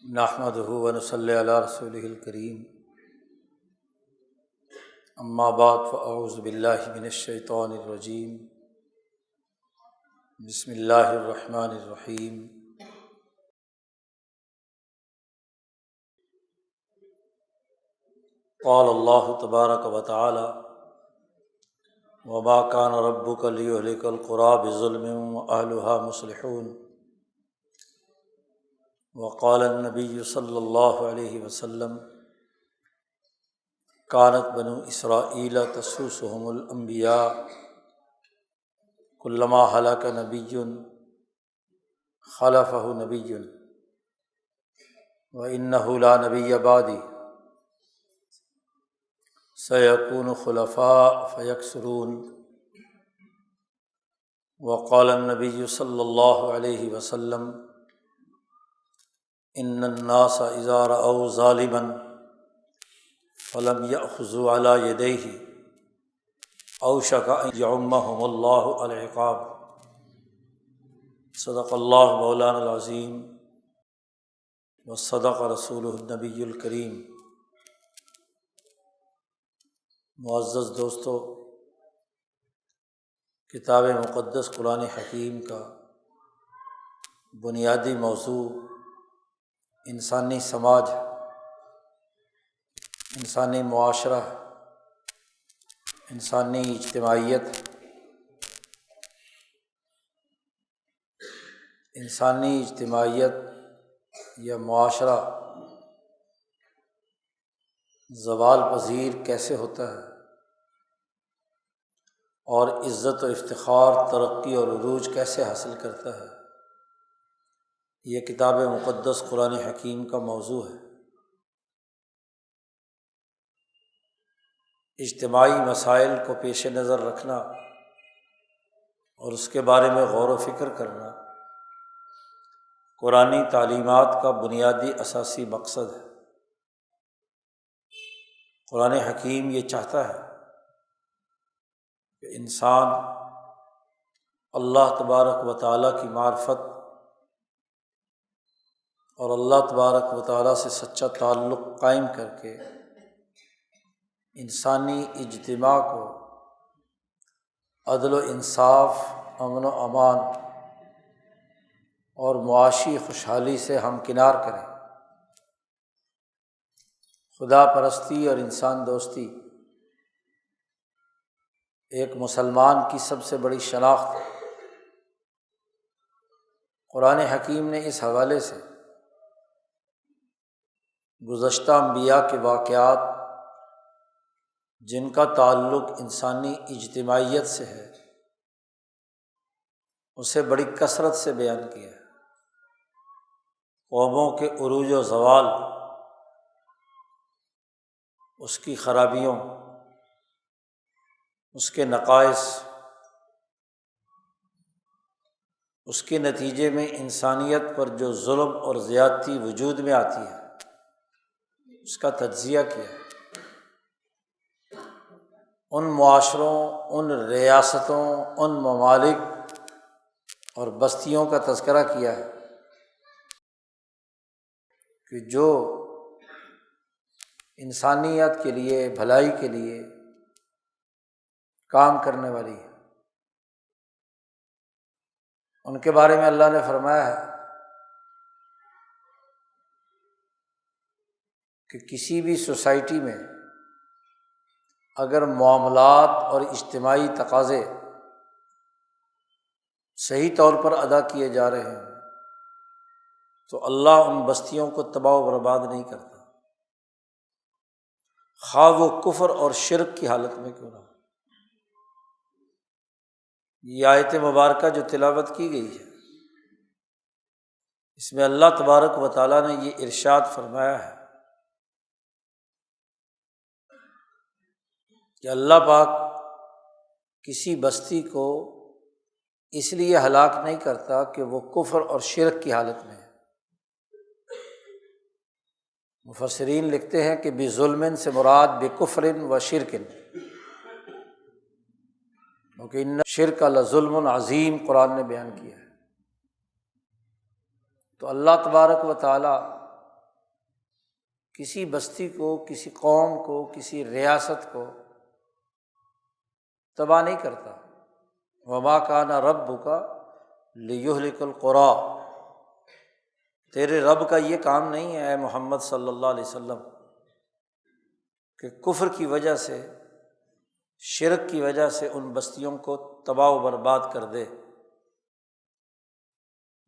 نحمدہ ونصلی علی رسولہ الکریم، اما بعد فاعوذ باللہ من الشیطان الرجیم، بسم اللہ الرحمن الرحیم۔ قال اللہ تبارک و تعالی: وما کان ربک لیہلک القری بظلم واہلھا مصلحون۔ وقال النبی صلی اللہ علیہ وسلم: کانت بنو اسرائیل تسوسهم الانبیاء کلما ہلک نبی خلفہ نبی وانہ لا نبی بعدی سیکون خلفاء فیکثرون۔ وقال النبی صلی اللہ علیہ وسلم: ان الناس اذا رأوا ظالما فلم یأخذوا علی یدیہ اوشک ان یعمہم اللہ العقاب۔ صدق اللہ مولانا العظیم وصدق رسولہ النبی الکریم۔ معزز دوستو، کتاب مقدس قرآن حکیم کا بنیادی موضوع انسانی سماج، انسانی معاشرہ، انسانی اجتماعیت، انسانی اجتماعیت یا معاشرہ زوال پذیر کیسے ہوتا ہے اور عزت و افتخار، ترقی اور عروج کیسے حاصل کرتا ہے، یہ کتاب مقدس قرآن حکیم کا موضوع ہے۔ اجتماعی مسائل کو پیش نظر رکھنا اور اس کے بارے میں غور و فکر کرنا قرآنی تعلیمات کا بنیادی اساسی مقصد ہے۔ قرآن حکیم یہ چاہتا ہے کہ انسان اللہ تبارک و تعالیٰ کی معرفت اور اللہ تبارک و تعالیٰ سے سچا تعلق قائم کر کے انسانی اجتماع کو عدل و انصاف، امن و امان اور معاشی خوشحالی سے ہمکنار کرے۔ خدا پرستی اور انسان دوستی ایک مسلمان کی سب سے بڑی شناخت ہے۔ قرآن حکیم نے اس حوالے سے گزشتہ انبیاء کے واقعات جن کا تعلق انسانی اجتماعیت سے ہے اسے بڑی کثرت سے بیان کیا ہے۔ قوموں کے عروج و زوال، اس کی خرابیوں، اس کے نقائص، اس کے نتیجے میں انسانیت پر جو ظلم اور زیادتی وجود میں آتی ہے اس کا تجزیہ کیا ہے۔ ان معاشروں، ان ریاستوں، ان ممالک اور بستیوں کا تذکرہ کیا ہے کہ جو انسانیت کے لیے، بھلائی کے لیے کام کرنے والی ہے۔ ان کے بارے میں اللہ نے فرمایا ہے کہ کسی بھی سوسائٹی میں اگر معاملات اور اجتماعی تقاضے صحیح طور پر ادا کیے جا رہے ہیں تو اللہ ان بستیوں کو تباہ و برباد نہیں کرتا، خواہ وہ کفر اور شرک کی حالت میں کیوں نہ ہو۔ یہ آیت مبارکہ جو تلاوت کی گئی ہے اس میں اللہ تبارک و تعالیٰ نے یہ ارشاد فرمایا ہے کہ اللہ پاک کسی بستی کو اس لیے ہلاک نہیں کرتا کہ وہ کفر اور شرک کی حالت میں ہے۔ مفسرین لکھتے ہیں کہ بظلم سے مراد بکفر و شرک، کیونکہ ان شرک لظلم عظیم قرآن نے بیان کیا ہے۔ تو اللہ تبارک و تعالیٰ کسی بستی کو، کسی قوم کو، کسی ریاست کو تباہ نہیں کرتا۔ وما کان ربک لیہلک القری، تیرے رب کا یہ کام نہیں ہے اے محمد صلی اللہ علیہ وسلم کہ کفر کی وجہ سے، شرک کی وجہ سے ان بستیوں کو تباہ و برباد کر دے،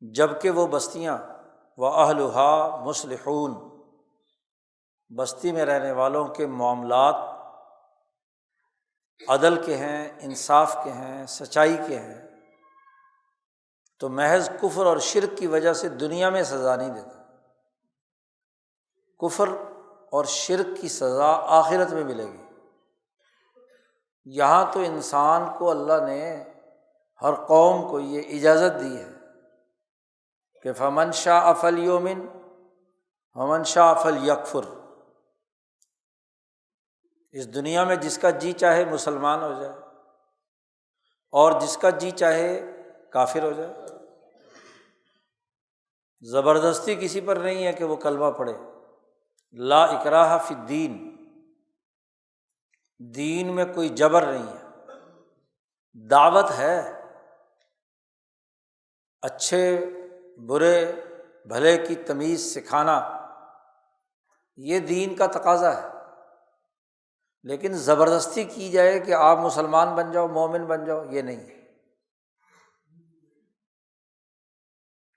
جبکہ وہ بستیاں وَأَهْلُهَا مُصْلِحُونَ، بستی میں رہنے والوں کے معاملات عدل کے ہیں، انصاف کے ہیں، سچائی کے ہیں، تو محض کفر اور شرک کی وجہ سے دنیا میں سزا نہیں دیتا، کفر اور شرک کی سزا آخرت میں ملے گی۔ یہاں تو انسان کو اللہ نے، ہر قوم کو یہ اجازت دی ہے کہ فمن شاء فلیؤمن ومن شاء فلیکفر، اس دنیا میں جس کا جی چاہے مسلمان ہو جائے اور جس کا جی چاہے کافر ہو جائے، زبردستی کسی پر نہیں ہے کہ وہ کلمہ پڑھے۔ لا اکراہ فی الدین، دین میں کوئی جبر نہیں ہے، دعوت ہے، اچھے برے بھلے کی تمیز سکھانا، یہ دین کا تقاضا ہے، لیکن زبردستی کی جائے کہ آپ مسلمان بن جاؤ، مومن بن جاؤ، یہ نہیں ہے،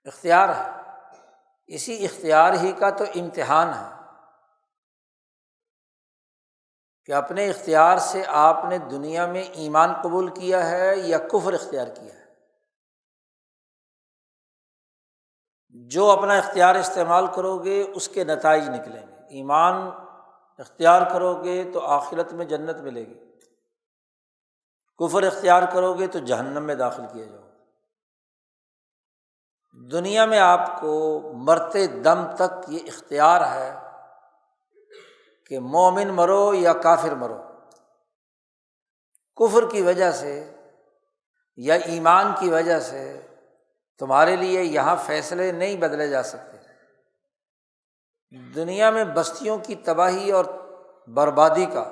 اختیار ہے۔ اسی اختیار ہی کا تو امتحان ہے کہ اپنے اختیار سے آپ نے دنیا میں ایمان قبول کیا ہے یا کفر اختیار کیا ہے۔ جو اپنا اختیار استعمال کرو گے اس کے نتائج نکلیں گے۔ ایمان اختیار کرو گے تو آخرت میں جنت ملے گی، کفر اختیار کرو گے تو جہنم میں داخل کیا جاؤ گے۔ دنیا میں آپ کو مرتے دم تک یہ اختیار ہے کہ مومن مرو یا کافر مرو، کفر کی وجہ سے یا ایمان کی وجہ سے تمہارے لیے یہاں فیصلے نہیں بدلے جا سکتے۔ دنیا میں بستیوں کی تباہی اور بربادی کا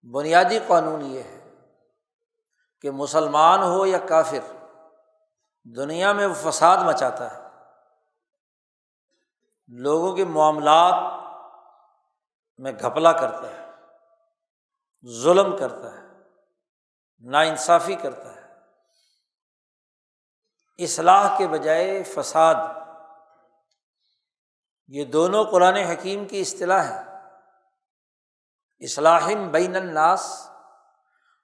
بنیادی قانون یہ ہے کہ مسلمان ہو یا کافر، دنیا میں وہ فساد مچاتا ہے، لوگوں کے معاملات میں گھپلا کرتا ہے، ظلم کرتا ہے، ناانصافی کرتا ہے، اصلاح کے بجائے فساد۔ یہ دونوں قرآن حکیم کی اصطلاح ہے، اصلاح بین الناس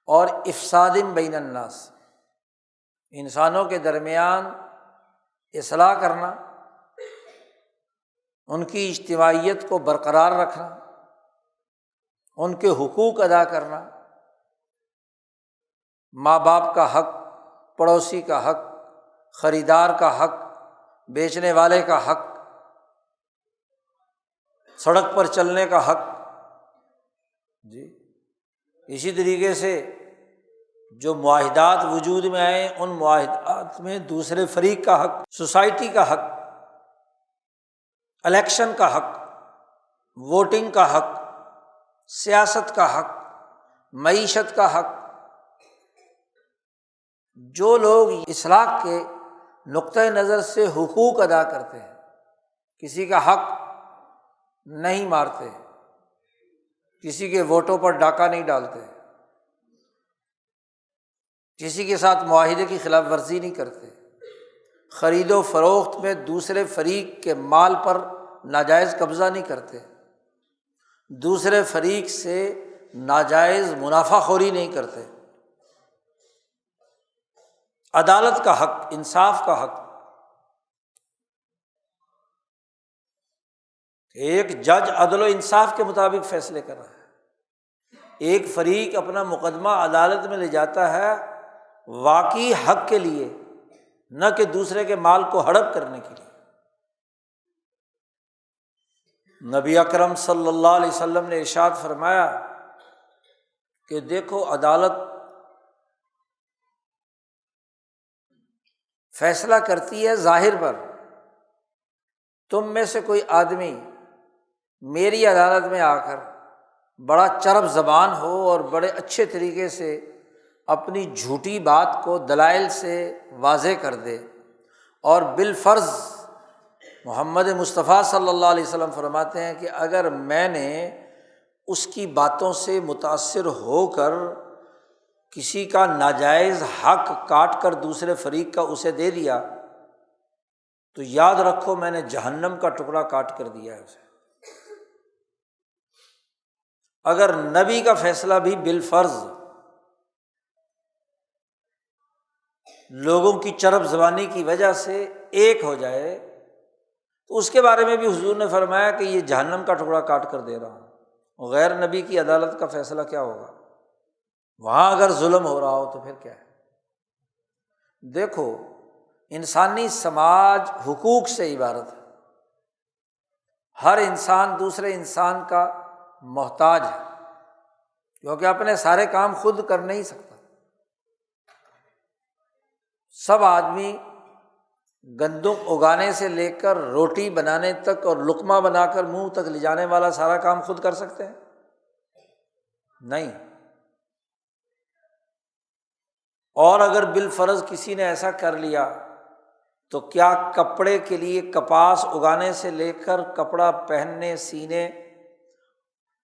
اور افساد بین الناس، انسانوں کے درمیان اصلاح کرنا، ان کی اجتماعیت کو برقرار رکھنا، ان کے حقوق ادا کرنا، ماں باپ کا حق، پڑوسی کا حق، خریدار کا حق، بیچنے والے کا حق، سڑک پر چلنے کا حق، جی اسی طریقے سے جو معاہدات وجود میں آئے ان معاہدات میں دوسرے فریق کا حق، سوسائٹی کا حق، الیکشن کا حق، ووٹنگ کا حق، سیاست کا حق، معیشت کا حق۔ جو لوگ اصلاح کے نقطۂ نظر سے حقوق ادا کرتے ہیں، کسی کا حق نہیں مارتے، کسی کے ووٹوں پر ڈاکہ نہیں ڈالتے، کسی کے ساتھ معاہدے کی خلاف ورزی نہیں کرتے، خرید و فروخت میں دوسرے فریق کے مال پر ناجائز قبضہ نہیں کرتے، دوسرے فریق سے ناجائز منافع خوری نہیں کرتے، عدالت کا حق، انصاف کا حق۔ ایک جج عدل و انصاف کے مطابق فیصلے کر رہا ہے، ایک فریق اپنا مقدمہ عدالت میں لے جاتا ہے واقعی حق کے لیے، نہ کہ دوسرے کے مال کو ہڑپ کرنے کے لیے۔ نبی اکرم صلی اللہ علیہ وسلم نے ارشاد فرمایا کہ دیکھو، عدالت فیصلہ کرتی ہے ظاہر پر، تم میں سے کوئی آدمی میری عدالت میں آ کر بڑا چرب زبان ہو اور بڑے اچھے طریقے سے اپنی جھوٹی بات کو دلائل سے واضح کر دے، اور بالفرض محمد مصطفیٰ صلی اللہ علیہ وسلم فرماتے ہیں کہ اگر میں نے اس کی باتوں سے متاثر ہو کر کسی کا ناجائز حق کاٹ کر دوسرے فریق کا اسے دے دیا تو یاد رکھو میں نے جہنم کا ٹکڑا کاٹ کر دیا ہے اسے۔ اگر نبی کا فیصلہ بھی بالفرض لوگوں کی چرب زبانی کی وجہ سے ایک ہو جائے تو اس کے بارے میں بھی حضور نے فرمایا کہ یہ جہنم کا ٹکڑا کاٹ کر دے رہا ہوں۔ غیر نبی کی عدالت کا فیصلہ کیا ہوگا؟ وہاں اگر ظلم ہو رہا ہو تو پھر کیا ہے؟ دیکھو، انسانی سماج حقوق سے عبارت ہے، ہر انسان دوسرے انسان کا محتاج ہے، کیونکہ اپنے سارے کام خود کر نہیں سکتا۔ سب آدمی گندم اگانے سے لے کر روٹی بنانے تک اور لقمہ بنا کر منہ تک لے جانے والا سارا کام خود کر سکتے ہیں؟ نہیں۔ اور اگر بالفرض کسی نے ایسا کر لیا تو کیا کپڑے کے لیے کپاس اگانے سے لے کر کپڑا پہننے سینے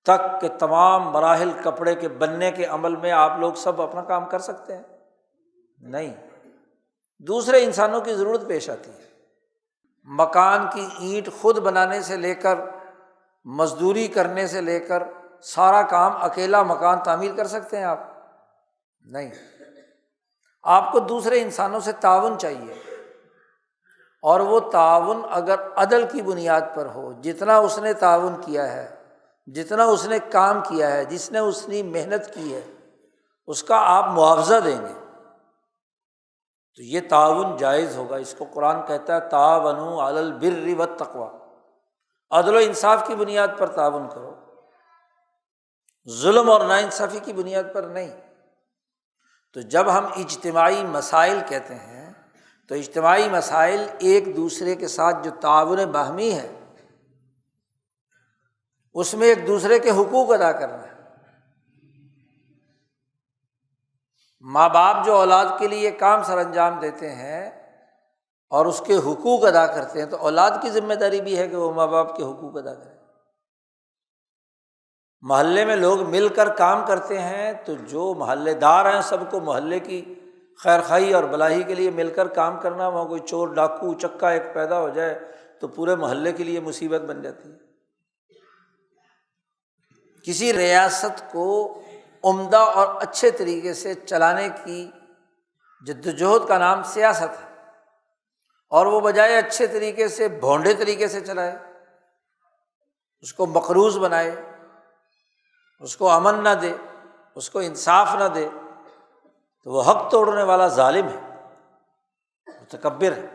تک کے تمام مراحل کپڑے کے بننے کے عمل میں آپ لوگ سب اپنا کام کر سکتے ہیں؟ نہیں، دوسرے انسانوں کی ضرورت پیش آتی ہے۔ مکان کی اینٹ خود بنانے سے لے کر مزدوری کرنے سے لے کر سارا کام اکیلا مکان تعمیر کر سکتے ہیں آپ؟ نہیں، آپ کو دوسرے انسانوں سے تعاون چاہیے، اور وہ تعاون اگر عدل کی بنیاد پر ہو، جتنا اس نے تعاون کیا ہے، جتنا اس نے کام کیا ہے، جس نے اس نے محنت کی ہے، اس کا آپ معاوضہ دیں گے تو یہ تعاون جائز ہوگا۔ اس کو قرآن کہتا ہے تعاونوا علی البر والتقوی، عدل و انصاف کی بنیاد پر تعاون کرو، ظلم اور ناانصافی کی بنیاد پر نہیں۔ تو جب ہم اجتماعی مسائل کہتے ہیں تو اجتماعی مسائل ایک دوسرے کے ساتھ جو تعاون باہمی ہے اس میں ایک دوسرے کے حقوق ادا کرنا ہے۔ ماں باپ جو اولاد کے لیے کام سر انجام دیتے ہیں اور اس کے حقوق ادا کرتے ہیں تو اولاد کی ذمہ داری بھی ہے کہ وہ ماں باپ کے حقوق ادا کریں۔ محلے میں لوگ مل کر کام کرتے ہیں تو جو محلے دار ہیں سب کو محلے کی خیر خواہی اور بلائی کے لیے مل کر کام کرنا، وہاں کوئی چور ڈاکو چکا ایک پیدا ہو جائے تو پورے محلے کے لیے مصیبت بن جاتی ہے۔ کسی ریاست کو عمدہ اور اچھے طریقے سے چلانے کی جدوجہد کا نام سیاست ہے، اور وہ بجائے اچھے طریقے سے بھونڈے طریقے سے چلائے، اس کو مقروض بنائے، اس کو امن نہ دے، اس کو انصاف نہ دے، تو وہ حق توڑنے والا ظالم ہے، متکبر ہے۔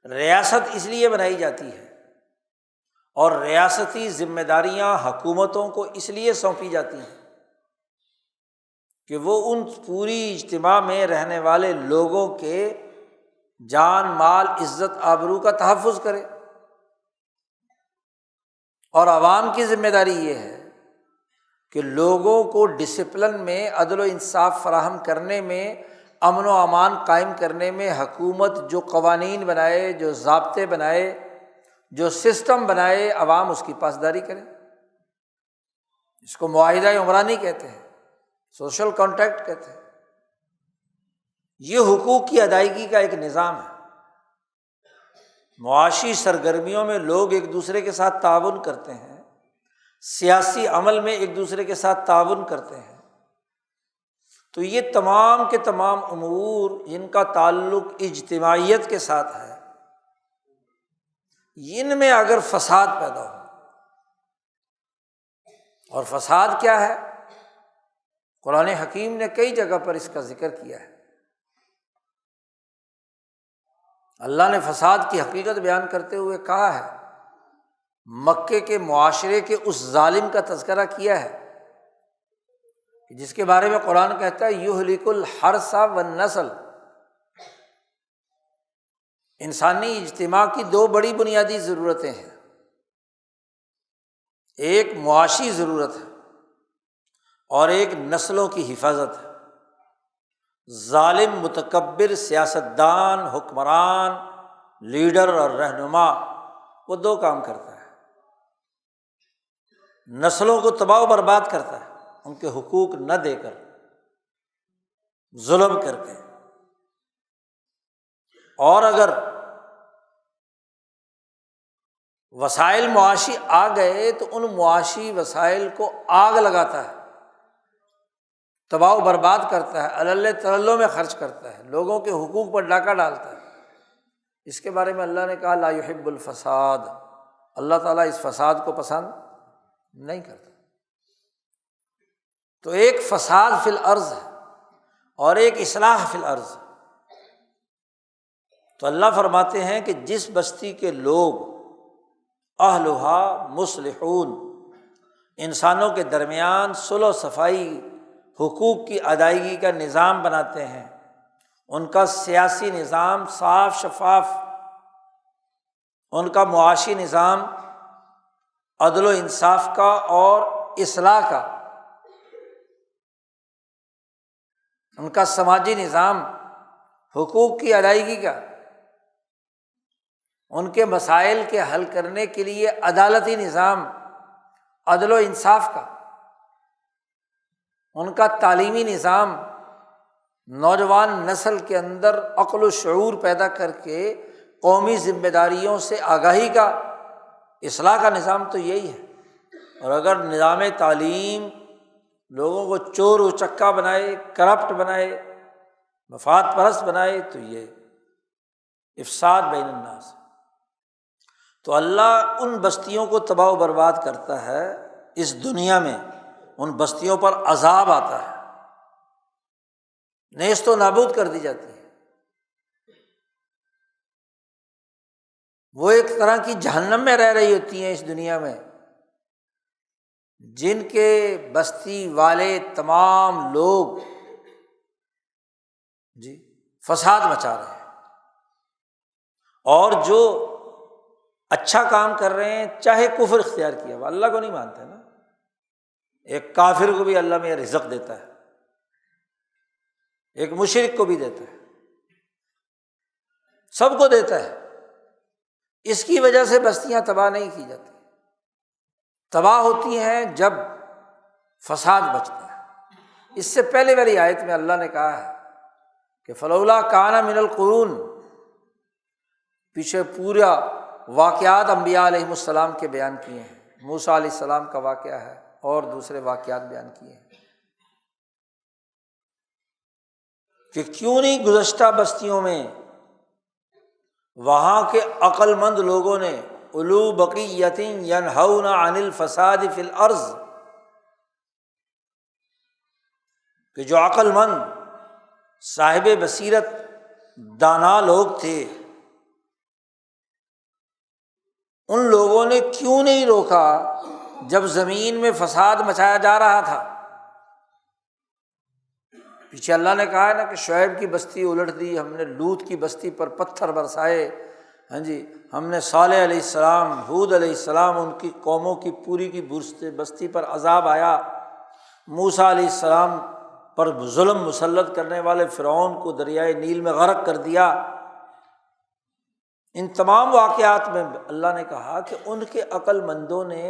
ریاست اس لیے بنائی جاتی ہے اور ریاستی ذمہ داریاں حکومتوں کو اس لیے سونپی جاتی ہیں کہ وہ ان پوری اجتماع میں رہنے والے لوگوں کے جان مال عزت آبرو کا تحفظ کرے، اور عوام کی ذمہ داری یہ ہے کہ لوگوں کو ڈسپلن میں عدل و انصاف فراہم کرنے میں، امن و امان قائم کرنے میں حکومت جو قوانین بنائے، جو ضابطے بنائے، جو سسٹم بنائے، عوام اس کی پاسداری کرے۔ اس کو معاہدہ عمرانی کہتے ہیں، سوشل کانٹریکٹ کہتے ہیں۔ یہ حقوق کی ادائیگی کا ایک نظام ہے۔ معاشی سرگرمیوں میں لوگ ایک دوسرے کے ساتھ تعاون کرتے ہیں، سیاسی عمل میں ایک دوسرے کے ساتھ تعاون کرتے ہیں، تو یہ تمام کے تمام امور جن کا تعلق اجتماعیت کے ساتھ ہے، ان میں اگر فساد پیدا ہو، اور فساد کیا ہے؟ قرآن حکیم نے کئی جگہ پر اس کا ذکر کیا ہے۔ اللہ نے فساد کی حقیقت بیان کرتے ہوئے کہا ہے، مکے کے معاشرے کے اس ظالم کا تذکرہ کیا ہے جس کے بارے میں قرآن کہتا ہے یہلک الحرث والنسل۔ انسانی اجتماع کی دو بڑی بنیادی ضرورتیں ہیں، ایک معاشی ضرورت ہے اور ایک نسلوں کی حفاظت ہے۔ ظالم متکبر سیاستدان، حکمران، لیڈر اور رہنما وہ دو کام کرتا ہے، نسلوں کو تباہ و برباد کرتا ہے ان کے حقوق نہ دے کر، ظلم کر کے، اور اگر وسائل معاشی آ گئے تو ان معاشی وسائل کو آگ لگاتا ہے، تباہ و برباد کرتا ہے، اللہ تللوں میں خرچ کرتا ہے، لوگوں کے حقوق پر ڈاکہ ڈالتا ہے۔ اس کے بارے میں اللہ نے کہا لا یحب الفساد، اللہ تعالیٰ اس فساد کو پسند نہیں کرتا۔ تو ایک فساد فی الارض ہے اور ایک اصلاح فی الارض۔ تو اللہ فرماتے ہیں کہ جس بستی کے لوگ اہلھا مصلحون، انسانوں کے درمیان صلح و صفائی، حقوق کی ادائیگی کا نظام بناتے ہیں، ان کا سیاسی نظام صاف شفاف، ان کا معاشی نظام عدل و انصاف کا اور اصلاح کا، ان کا سماجی نظام حقوق کی ادائیگی کا، ان کے مسائل کے حل کرنے کے لیے عدالتی نظام عدل و انصاف کا، ان کا تعلیمی نظام نوجوان نسل کے اندر عقل و شعور پیدا کر کے قومی ذمہ داریوں سے آگاہی کا، اصلاح کا نظام تو یہی ہے۔ اور اگر نظام تعلیم لوگوں کو چور و چکا بنائے، کرپٹ بنائے، مفاد پرست بنائے، تو یہ افساد بین الناس۔ تو اللہ ان بستیوں کو تباہ و برباد کرتا ہے، اس دنیا میں ان بستیوں پر عذاب آتا ہے، نیست و نابود کر دی جاتی ہے، وہ ایک طرح کی جہنم میں رہ رہی ہوتی ہیں اس دنیا میں، جن کے بستی والے تمام لوگ فساد مچا رہے ہیں، اور جو اچھا کام کر رہے ہیں چاہے کفر اختیار کیا، وہ اللہ کو نہیں مانتے نا۔ ایک کافر کو بھی اللہ میں رزق دیتا ہے، ایک مشرک کو بھی دیتا ہے، سب کو دیتا ہے۔ اس کی وجہ سے بستیاں تباہ نہیں کی جاتی، تباہ ہوتی ہیں جب فساد بچتا ہے۔ اس سے پہلے والی آیت میں اللہ نے کہا ہے کہ فلولا کان من القرون، پیچھے پورا واقعات انبیاء علیہم السلام کے بیان کیے ہیں، موسیٰ علیہ السلام کا واقعہ ہے اور دوسرے واقعات بیان کیے ہیں کہ کیوں نہیں گزشتہ بستیوں میں وہاں کے عقل مند لوگوں نے اولو بقیۃ ینہون عن الفساد فی الارض، کہ جو عقل مند صاحب بصیرت دانا لوگ تھے، ان لوگوں نے کیوں نہیں روکا جب زمین میں فساد مچایا جا رہا تھا۔ پیچھے اللہ نے کہا ہے نا کہ شعیب کی بستی الٹ دی، ہم نے لوط کی بستی پر پتھر برسائے، ہم نے صالح علیہ السلام، ہود علیہ السلام، ان کی قوموں کی پوری کی بستی پر عذاب آیا، موسیٰ علیہ السلام پر ظلم مسلط کرنے والے فرعون کو دریائے نیل میں غرق کر دیا۔ ان تمام واقعات میں اللہ نے کہا کہ ان کے عقل مندوں نے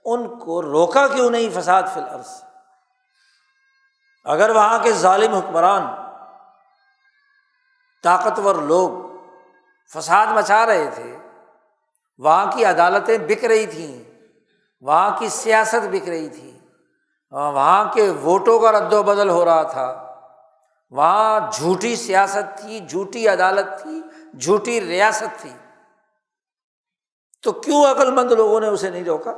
ان کو روکا کیوں نہیں فساد فی الارض۔ اگر وہاں کے ظالم حکمران، طاقتور لوگ فساد مچا رہے تھے، وہاں کی عدالتیں بک رہی تھیں، وہاں کی سیاست بک رہی تھی، وہاں کے ووٹوں کا رد و بدل ہو رہا تھا، وہاں جھوٹی سیاست تھی، جھوٹی عدالت تھی، جھوٹی ریاست تھی، تو کیوں عقل مند لوگوں نے اسے نہیں روکا؟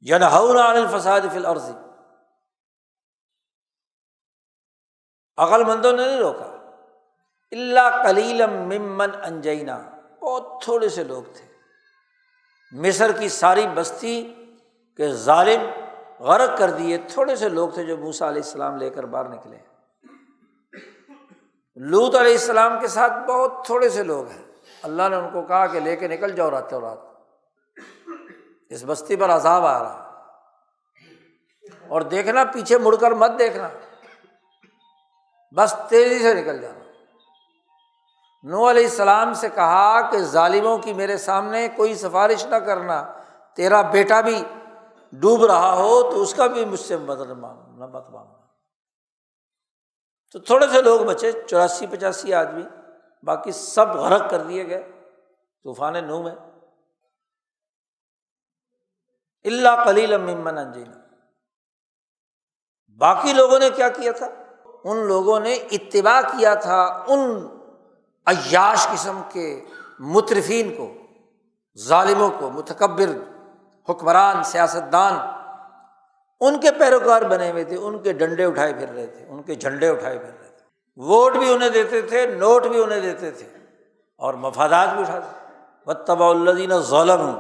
ینہون عن الفساد فی الارض، عقل مندوں نے نہیں روکا۔ الا قلیلا ممن انجینا، بہت تھوڑے سے لوگ تھے، مصر کی ساری بستی کے ظالم غرق کر دیے، تھوڑے سے لوگ تھے جو موسیٰ علیہ السلام لے کر باہر نکلے۔ لوط علیہ السلام کے ساتھ بہت تھوڑے سے لوگ ہیں، اللہ نے ان کو کہا کہ لے کے نکل جاؤ راتوں رات، اس بستی پر عذاب آ رہا ہے، اور دیکھنا پیچھے مڑ کر مت دیکھنا، بس تیزی سے نکل جانا۔ نوح علیہ السلام سے کہا کہ ظالموں کی میرے سامنے کوئی سفارش نہ کرنا، تیرا بیٹا بھی ڈوب رہا ہو تو اس کا بھی مجھ سے مدد مت مانگنا۔ تو تھوڑے سے لوگ بچے، 84-85 آدمی، باقی سب غرق کر دیے گئے طوفان نوح میں، الا قلیلا ممن انجینا۔ باقی لوگوں نے کیا کیا تھا؟ ان لوگوں نے اتباع کیا تھا ان عیاش قسم کے مترفین کو، ظالموں کو، متکبر حکمران، سیاستدان، ان کے پیروکار بنے ہوئے تھے، ان کے ڈنڈے اٹھائے پھر رہے تھے، ان کے جھنڈے اٹھائے پھر رہے تھے، ووٹ بھی انہیں دیتے تھے، نوٹ بھی انہیں دیتے تھے، اور مفادات بھی اٹھاتے تھے۔ واتبعوا الذین ظلموا،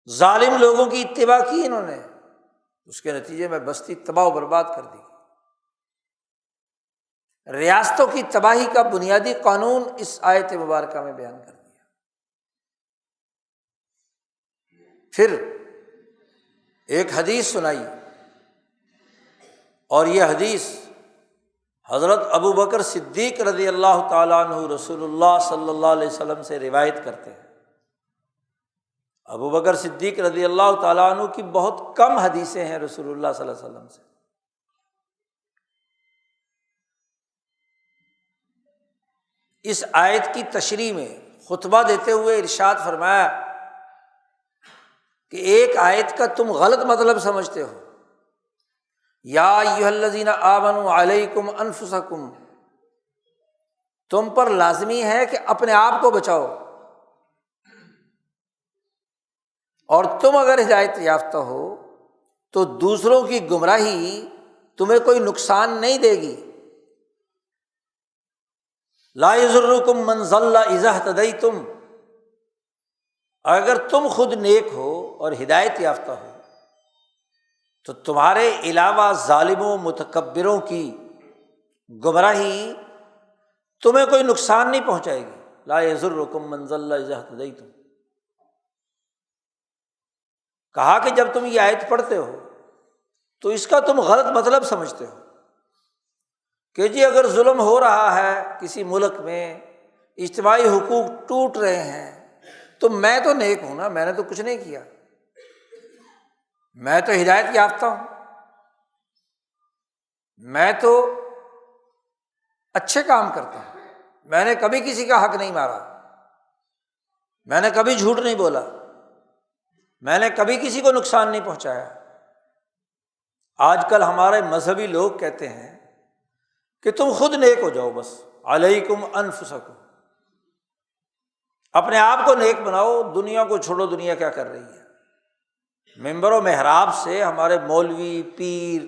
ظالم لوگوں کی اتباع کی انہوں نے، اس کے نتیجے میں بستی تباہ و برباد کر دی۔ ریاستوں کی تباہی کا بنیادی قانون اس آیت مبارکہ میں بیان کر دیا۔ پھر ایک حدیث سنائی، اور یہ حدیث حضرت ابو بکر صدیق رضی اللہ تعالیٰ عنہ رسول اللہ صلی اللہ علیہ وسلم سے روایت کرتے ہیں۔ ابو بکر صدیق رضی اللہ تعالیٰ عنہ کی بہت کم حدیثیں ہیں رسول اللہ صلی اللہ علیہ وسلم سے۔ اس آیت کی تشریح میں خطبہ دیتے ہوئے ارشاد فرمایا کہ ایک آیت کا تم غلط مطلب سمجھتے ہو، یا ایھا الذین آمنوا علیکم انفسکم، تم پر لازمی ہے کہ اپنے آپ کو بچاؤ، اور تم اگر ہدایت یافتہ ہو تو دوسروں کی گمراہی تمہیں کوئی نقصان نہیں دے گی۔ لا یضرکم من ضل اذا اہتدیتم، اگر تم خود نیک ہو اور ہدایت یافتہ ہو تو تمہارے علاوہ ظالموں متکبروں کی گمراہی تمہیں کوئی نقصان نہیں پہنچائے گی۔ لا یضرکم من ضل اذا اہتدیتم، کہا کہ جب تم یہ آیت پڑھتے ہو تو اس کا تم غلط مطلب سمجھتے ہو کہ جی اگر ظلم ہو رہا ہے کسی ملک میں، اجتماعی حقوق ٹوٹ رہے ہیں، تو میں تو نیک ہوں نا، میں نے تو کچھ نہیں کیا، میں تو ہدایت یافتہ ہوں، میں تو اچھے کام کرتا ہوں، میں نے کبھی کسی کا حق نہیں مارا، میں نے کبھی جھوٹ نہیں بولا، میں نے کبھی کسی کو نقصان نہیں پہنچایا۔ آج کل ہمارے مذہبی لوگ کہتے ہیں کہ تم خود نیک ہو جاؤ، بس علیکم انفسکم، اپنے آپ کو نیک بناؤ، دنیا کو چھوڑو، دنیا کیا کر رہی ہے۔ ممبر و محراب سے ہمارے مولوی، پیر،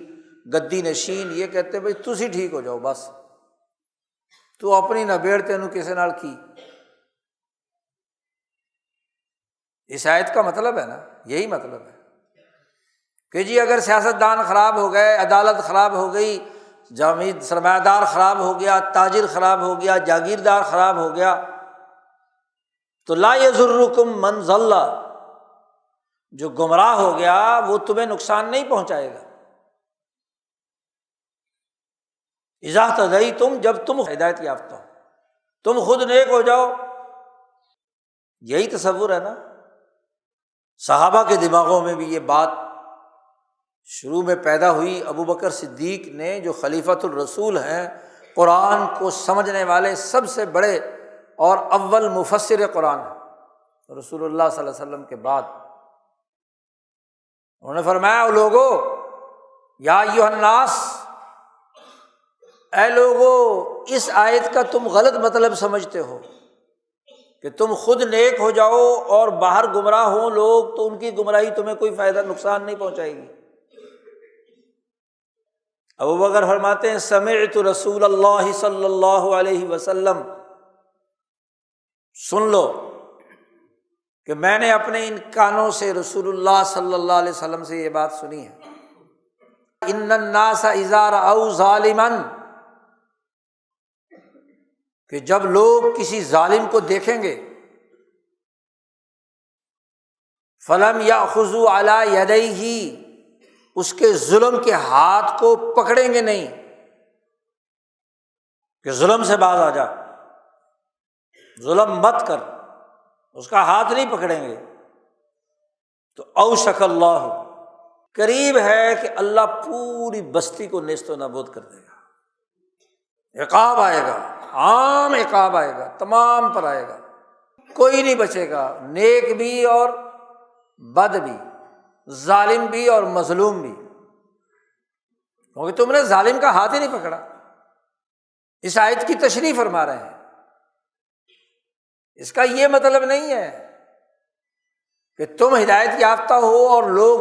گدی نشین یہ کہتے ہیں بھائی تسی ٹھیک ہو جاؤ، بس تو اپنی نبیڑ تینوں کسے نال کی۔ اس آیت کا مطلب ہے نا، یہی مطلب ہے کہ جی اگر سیاستدان خراب ہو گئے، عدالت خراب ہو گئی، جامع سرمایہ دار خراب ہو گیا، تاجر خراب ہو گیا، جاگیردار خراب ہو گیا، تو لا یضرکم من ضل، جو گمراہ ہو گیا وہ تمہیں نقصان نہیں پہنچائے گا۔ اذا اہتدیتم، جب تم ہدایت یافتہ ہو، تم خود نیک ہو جاؤ، یہی تصور ہے نا۔ صحابہ کے دماغوں میں بھی یہ بات شروع میں پیدا ہوئی۔ ابو بکر صدیق نے، جو خلیفۃ الرسول ہیں، قرآن کو سمجھنے والے سب سے بڑے اور اول مفسر قرآن ہیں رسول اللہ صلی اللہ علیہ وسلم کے بعد، انہوں نے فرمایا لوگو، یا ایھا الناس، اے لوگو، اس آیت کا تم غلط مطلب سمجھتے ہو کہ تم خود نیک ہو جاؤ اور باہر گمراہ ہوں لوگ تو ان کی گمراہی تمہیں کوئی فائدہ نقصان نہیں پہنچائے گی۔ ابو بکر فرماتے ہیں سمعت رسول اللہ صلی اللہ علیہ وسلم، سن لو کہ میں نے اپنے ان کانوں سے رسول اللہ صلی اللہ علیہ وسلم سے یہ بات سنی ہے، ان الناس اذا رأوا ظالما، کہ جب لوگ کسی ظالم کو دیکھیں گے فلم یأخذوا علی یدیہ، اس کے ظلم کے ہاتھ کو پکڑیں گے نہیں کہ ظلم سے باز آ جا، ظلم مت کر، اس کا ہاتھ نہیں پکڑیں گے۔ تو اوشک اللہ، قریب ہے کہ اللہ پوری بستی کو نیست و نابود کر دے گا، عقاب آئے گا، عام عقاب آئے گا، تمام پر آئے گا، کوئی نہیں بچے گا، نیک بھی اور بد بھی، ظالم بھی اور مظلوم بھی، کیونکہ تم نے ظالم کا ہاتھ ہی نہیں پکڑا۔ اس آیت کی تشریح فرما رہے ہیں، اس کا یہ مطلب نہیں ہے کہ تم ہدایت یافتہ ہو اور لوگ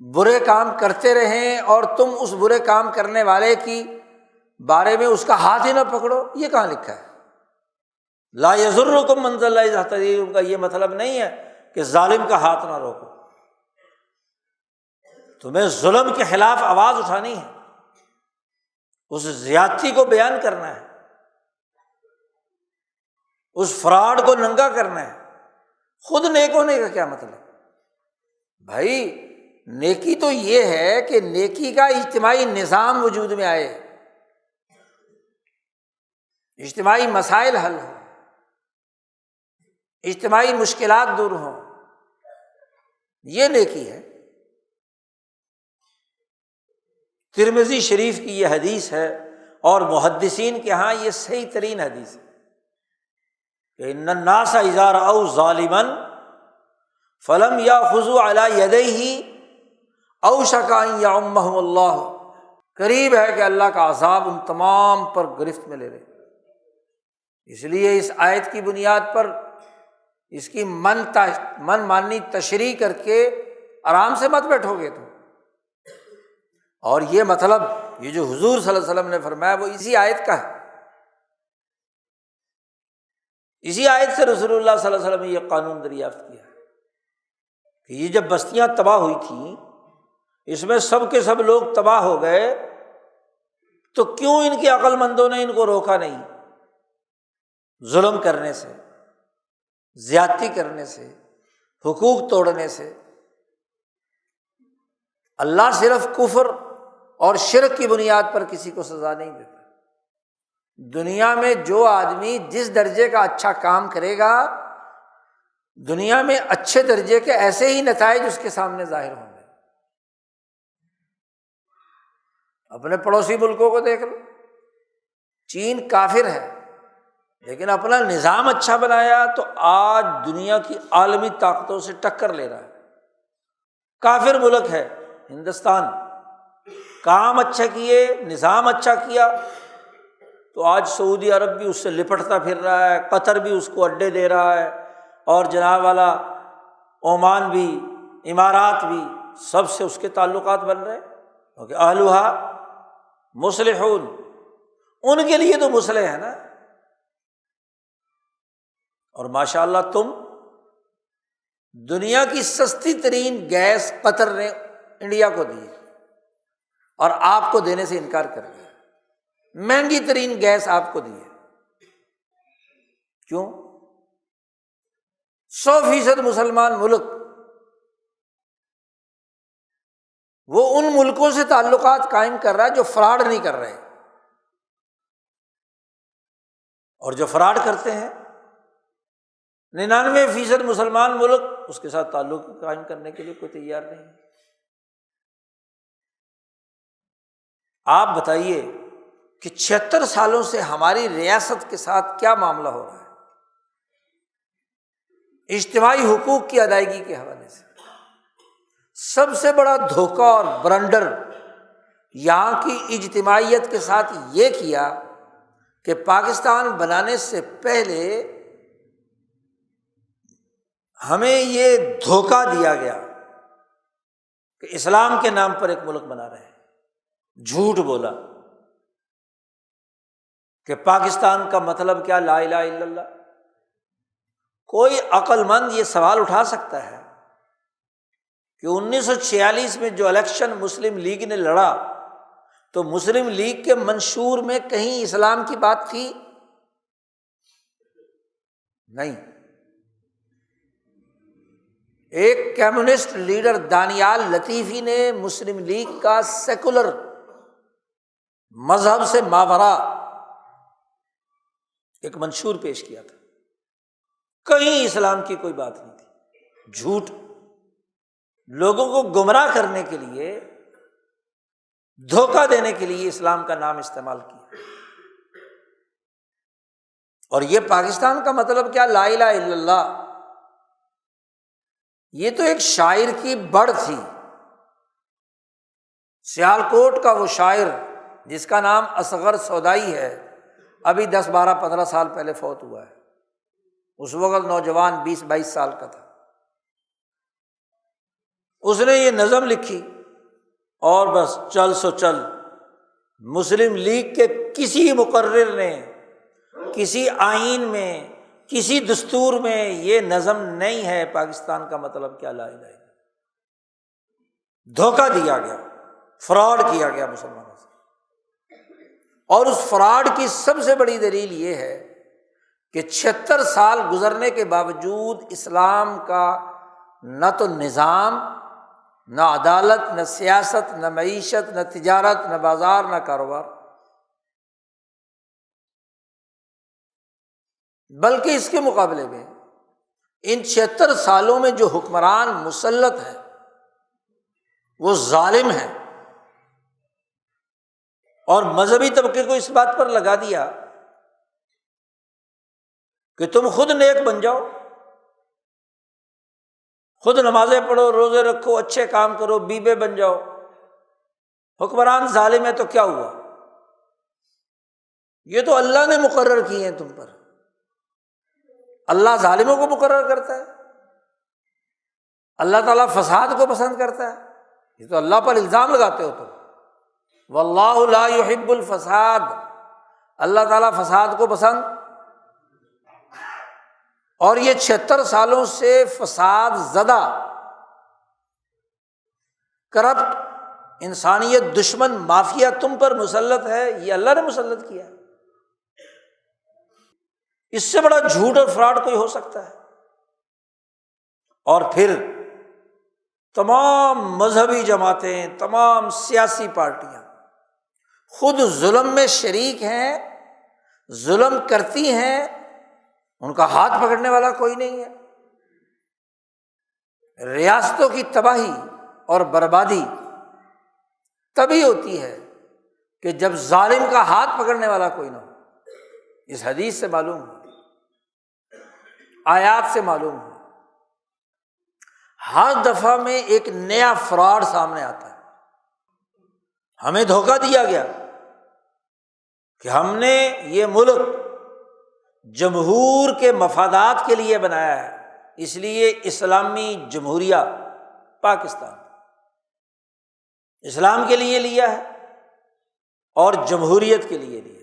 برے کام کرتے رہیں اور تم اس برے کام کرنے والے کی بارے میں اس کا ہاتھ ہی نہ پکڑو، یہ کہاں لکھا ہے؟ لا یضرکم من ضل اذا اهتدیتم کا یہ مطلب نہیں ہے کہ ظالم کا ہاتھ نہ روکو، تمہیں ظلم کے خلاف آواز اٹھانی ہے، اس زیادتی کو بیان کرنا ہے، اس فراڈ کو ننگا کرنا ہے۔ خود نیک ہونے کا کیا مطلب بھائی؟ نیکی تو یہ ہے کہ نیکی کا اجتماعی نظام وجود میں آئے، اجتماعی مسائل حل ہوں، اجتماعی مشکلات دور ہوں، یہ نیکی ہے۔ ترمذی شریف کی یہ حدیث ہے اور محدثین کے ہاں یہ صحیح ترین حدیث ہے کہ ان الناس اذا رأوا ظالما فلم یأخذوا علی یدیہ اوشک ان یعمہم اللہ، قریب ہے کہ اللہ کا عذاب ان تمام پر گرفت میں لے لے۔ اس لیے اس آیت کی بنیاد پر اس کی من مانی تشریح کر کے آرام سے مت بیٹھو گے تم۔ اور یہ مطلب یہ جو حضور صلی اللہ علیہ وسلم نے فرمایا وہ اسی آیت کا ہے، اسی آیت سے رسول اللہ صلی اللہ علیہ وسلم نے یہ قانون دریافت کیا کہ یہ جب بستیاں تباہ ہوئی تھیں، اس میں سب کے سب لوگ تباہ ہو گئے، تو کیوں ان کے عقل مندوں نے ان کو روکا نہیں؟ ظلم کرنے سے، زیادتی کرنے سے، حقوق توڑنے سے۔ اللہ صرف کفر اور شرک کی بنیاد پر کسی کو سزا نہیں دیتا۔ دنیا میں جو آدمی جس درجے کا اچھا کام کرے گا، دنیا میں اچھے درجے کے ایسے ہی نتائج اس کے سامنے ظاہر ہوں گے۔ اپنے پڑوسی ملکوں کو دیکھ لو، چین کافر ہے لیکن اپنا نظام اچھا بنایا تو آج دنیا کی عالمی طاقتوں سے ٹکر لے رہا ہے۔ کافر ملک ہے ہندوستان، کام اچھا کیے، نظام اچھا کیا تو آج سعودی عرب بھی اس سے لپٹتا پھر رہا ہے، قطر بھی اس کو اڈے دے رہا ہے، اور جناب والا عمان بھی، امارات بھی، سب سے اس کے تعلقات بن رہے ہیں، کیونکہ اہلھا مصلحون، ان کے لیے تو مصلح ہے نا۔ اور ماشاءاللہ تم دنیا کی سستی ترین گیس قطر نے انڈیا کو دی اور آپ کو دینے سے انکار کر دیا، مہنگی ترین گیس آپ کو دی ہے۔ کیوں؟ 100% مسلمان ملک، وہ ان ملکوں سے تعلقات قائم کر رہا ہے جو فراڈ نہیں کر رہے، اور جو فراڈ کرتے ہیں 99% مسلمان ملک اس کے ساتھ تعلق قائم کرنے کے لیے کوئی تیار نہیں۔ آپ بتائیے کہ 76 سالوں سے ہماری ریاست کے ساتھ کیا معاملہ ہو رہا ہے اجتماعی حقوق کی ادائیگی کے حوالے سے؟ سب سے بڑا دھوکہ اور برنڈر یہاں کی اجتماعیت کے ساتھ یہ کیا کہ پاکستان بنانے سے پہلے ہمیں یہ دھوکہ دیا گیا کہ اسلام کے نام پر ایک ملک بنا رہے ہیں، جھوٹ بولا کہ پاکستان کا مطلب کیا، لا الہ الا اللہ۔ کوئی عقل مند یہ سوال اٹھا سکتا ہے کہ 1946 میں جو الیکشن مسلم لیگ نے لڑا تو مسلم لیگ کے منشور میں کہیں اسلام کی بات تھی؟ نہیں۔ ایک کمیونسٹ لیڈر دانیال لطیفی نے مسلم لیگ کا سیکولر مذہب سے ماورا ایک منشور پیش کیا تھا، کہیں اسلام کی کوئی بات نہیں تھی، جھوٹ، لوگوں کو گمراہ کرنے کے لیے، دھوکہ دینے کے لیے اسلام کا نام استعمال کیا۔ اور یہ پاکستان کا مطلب کیا؟ لا الہ الا اللہ۔ یہ تو ایک شاعر کی بڑھ تھی، سیالکوٹ کا وہ شاعر جس کا نام اصغر سودائی ہے، ابھی 10-12-15 سال پہلے فوت ہوا ہے، اس وقت نوجوان 20-22 سال کا تھا۔ اس نے یہ نظم لکھی اور بس چل سو چل۔ مسلم لیگ کے کسی مقرر نے کسی آئین میں، کسی دستور میں یہ نظم نہیں ہے پاکستان کا مطلب کیا لا الہ الا اللہ۔ دھوکہ دیا گیا، فراڈ کیا گیا مسلمانوں سے۔ اور اس فراڈ کی سب سے بڑی دلیل یہ ہے کہ 76 سال گزرنے کے باوجود اسلام کا نہ تو نظام، نہ عدالت، نہ سیاست، نہ معیشت، نہ تجارت، نہ بازار، نہ کاروبار، بلکہ اس کے مقابلے میں ان 76 سالوں میں جو حکمران مسلط ہیں وہ ظالم ہیں، اور مذہبی طبقے کو اس بات پر لگا دیا کہ تم خود نیک بن جاؤ، خود نمازیں پڑھو، روزے رکھو، اچھے کام کرو، بیوے بن جاؤ۔ حکمران ظالم ہے تو کیا ہوا؟ یہ تو اللہ نے مقرر کیے ہیں تم پر۔ اللہ ظالموں کو مقرر کرتا ہے، اللہ تعالیٰ فساد کو پسند کرتا ہے۔ یہ تو اللہ پر الزام لگاتے ہو تم۔ واللہ لا یحب الفساد، اللہ تعالیٰ فساد کو پسند، اور یہ 76 سالوں سے فساد زدہ، کرپٹ، انسانیت دشمن مافیا تم پر مسلط ہے، یہ اللہ نے مسلط کیا ہے۔ اس سے بڑا جھوٹ اور فراڈ کوئی ہو سکتا ہے؟ اور پھر تمام مذہبی جماعتیں، تمام سیاسی پارٹیاں خود ظلم میں شریک ہیں، ظلم کرتی ہیں، ان کا ہاتھ پکڑنے والا کوئی نہیں ہے۔ ریاستوں کی تباہی اور بربادی تبھی ہوتی ہے کہ جب ظالم کا ہاتھ پکڑنے والا کوئی نہ ہو۔ اس حدیث سے معلوم ہو، آیات سے معلوم ہو، ہر دفعہ میں ایک نیا فراڈ سامنے آتا ہے۔ ہمیں دھوکہ دیا گیا کہ ہم نے یہ ملک جمہور کے مفادات کے لیے بنایا ہے، اس لیے اسلامی جمہوریہ پاکستان اسلام کے لیے لیا ہے اور جمہوریت کے لیے لیا ہے۔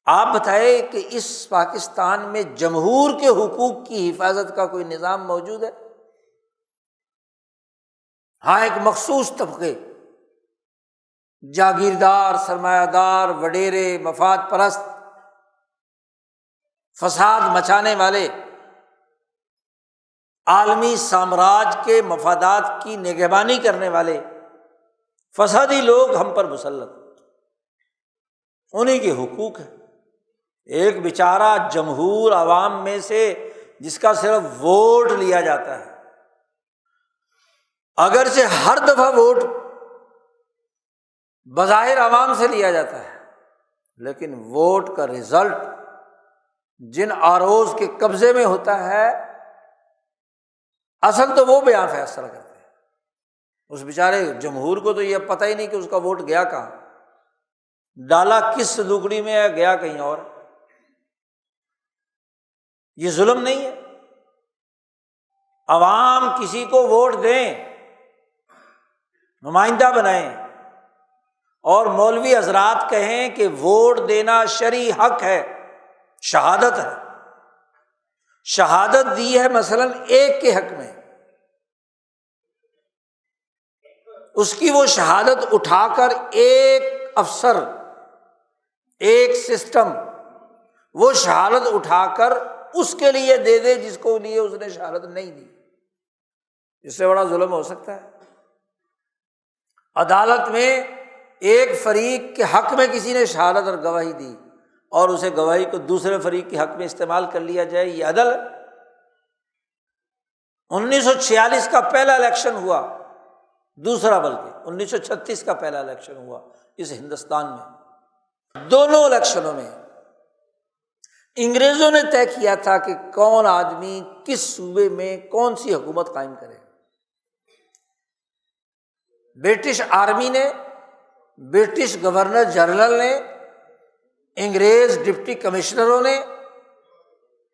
آپ بتائیں کہ اس پاکستان میں جمہور کے حقوق کی حفاظت کا کوئی نظام موجود ہے؟ ہاں، ایک مخصوص طبقے، جاگیردار، سرمایہ دار، وڈیرے، مفاد پرست، فساد مچانے والے، عالمی سامراج کے مفادات کی نگہبانی کرنے والے فسادی لوگ ہم پر مسلط، انہیں کے حقوق ہیں۔ ایک بیچارہ جمہور عوام میں سے جس کا صرف ووٹ لیا جاتا ہے، اگرچہ ہر دفعہ ووٹ بظاہر عوام سے لیا جاتا ہے، لیکن ووٹ کا رزلٹ جن آروز کے قبضے میں ہوتا ہے، اصل تو وہ بیان فیصلہ کرتے ہیں۔ اس بیچارے جمہور کو تو یہ پتہ ہی نہیں کہ اس کا ووٹ گیا کہاں، ڈالا کس صندوقڑی میں ہے، گیا کہیں اور۔ یہ ظلم نہیں ہے؟ عوام کسی کو ووٹ دیں، نمائندہ بنائیں، اور مولوی حضرات کہیں کہ ووٹ دینا شرعی حق ہے، شہادت ہے، شہادت دی ہے مثلاً ایک کے حق میں، اس کی وہ شہادت اٹھا کر ایک افسر، ایک سسٹم وہ شہادت اٹھا کر اس کے لیے دے دے جس کو لیے اس نے شہادت نہیں دی۔ اس سے بڑا ظلم ہو سکتا ہے؟ عدالت میں ایک فریق کے حق میں کسی نے شہادت اور گواہی دی اور اسے گواہی کو دوسرے فریق کے حق میں استعمال کر لیا جائے، یہ عدل ہے؟ 1946 کا پہلا الیکشن ہوا، دوسرا بلکہ 1936 کا پہلا الیکشن ہوا اس ہندوستان میں، دونوں الیکشنوں میں انگریزوں نے طے کیا تھا کہ کون آدمی کس صوبے میں کون سی حکومت قائم کرے۔ برٹش آرمی نے، برٹش گورنر جنرل نے، انگریز ڈپٹی کمشنروں نے،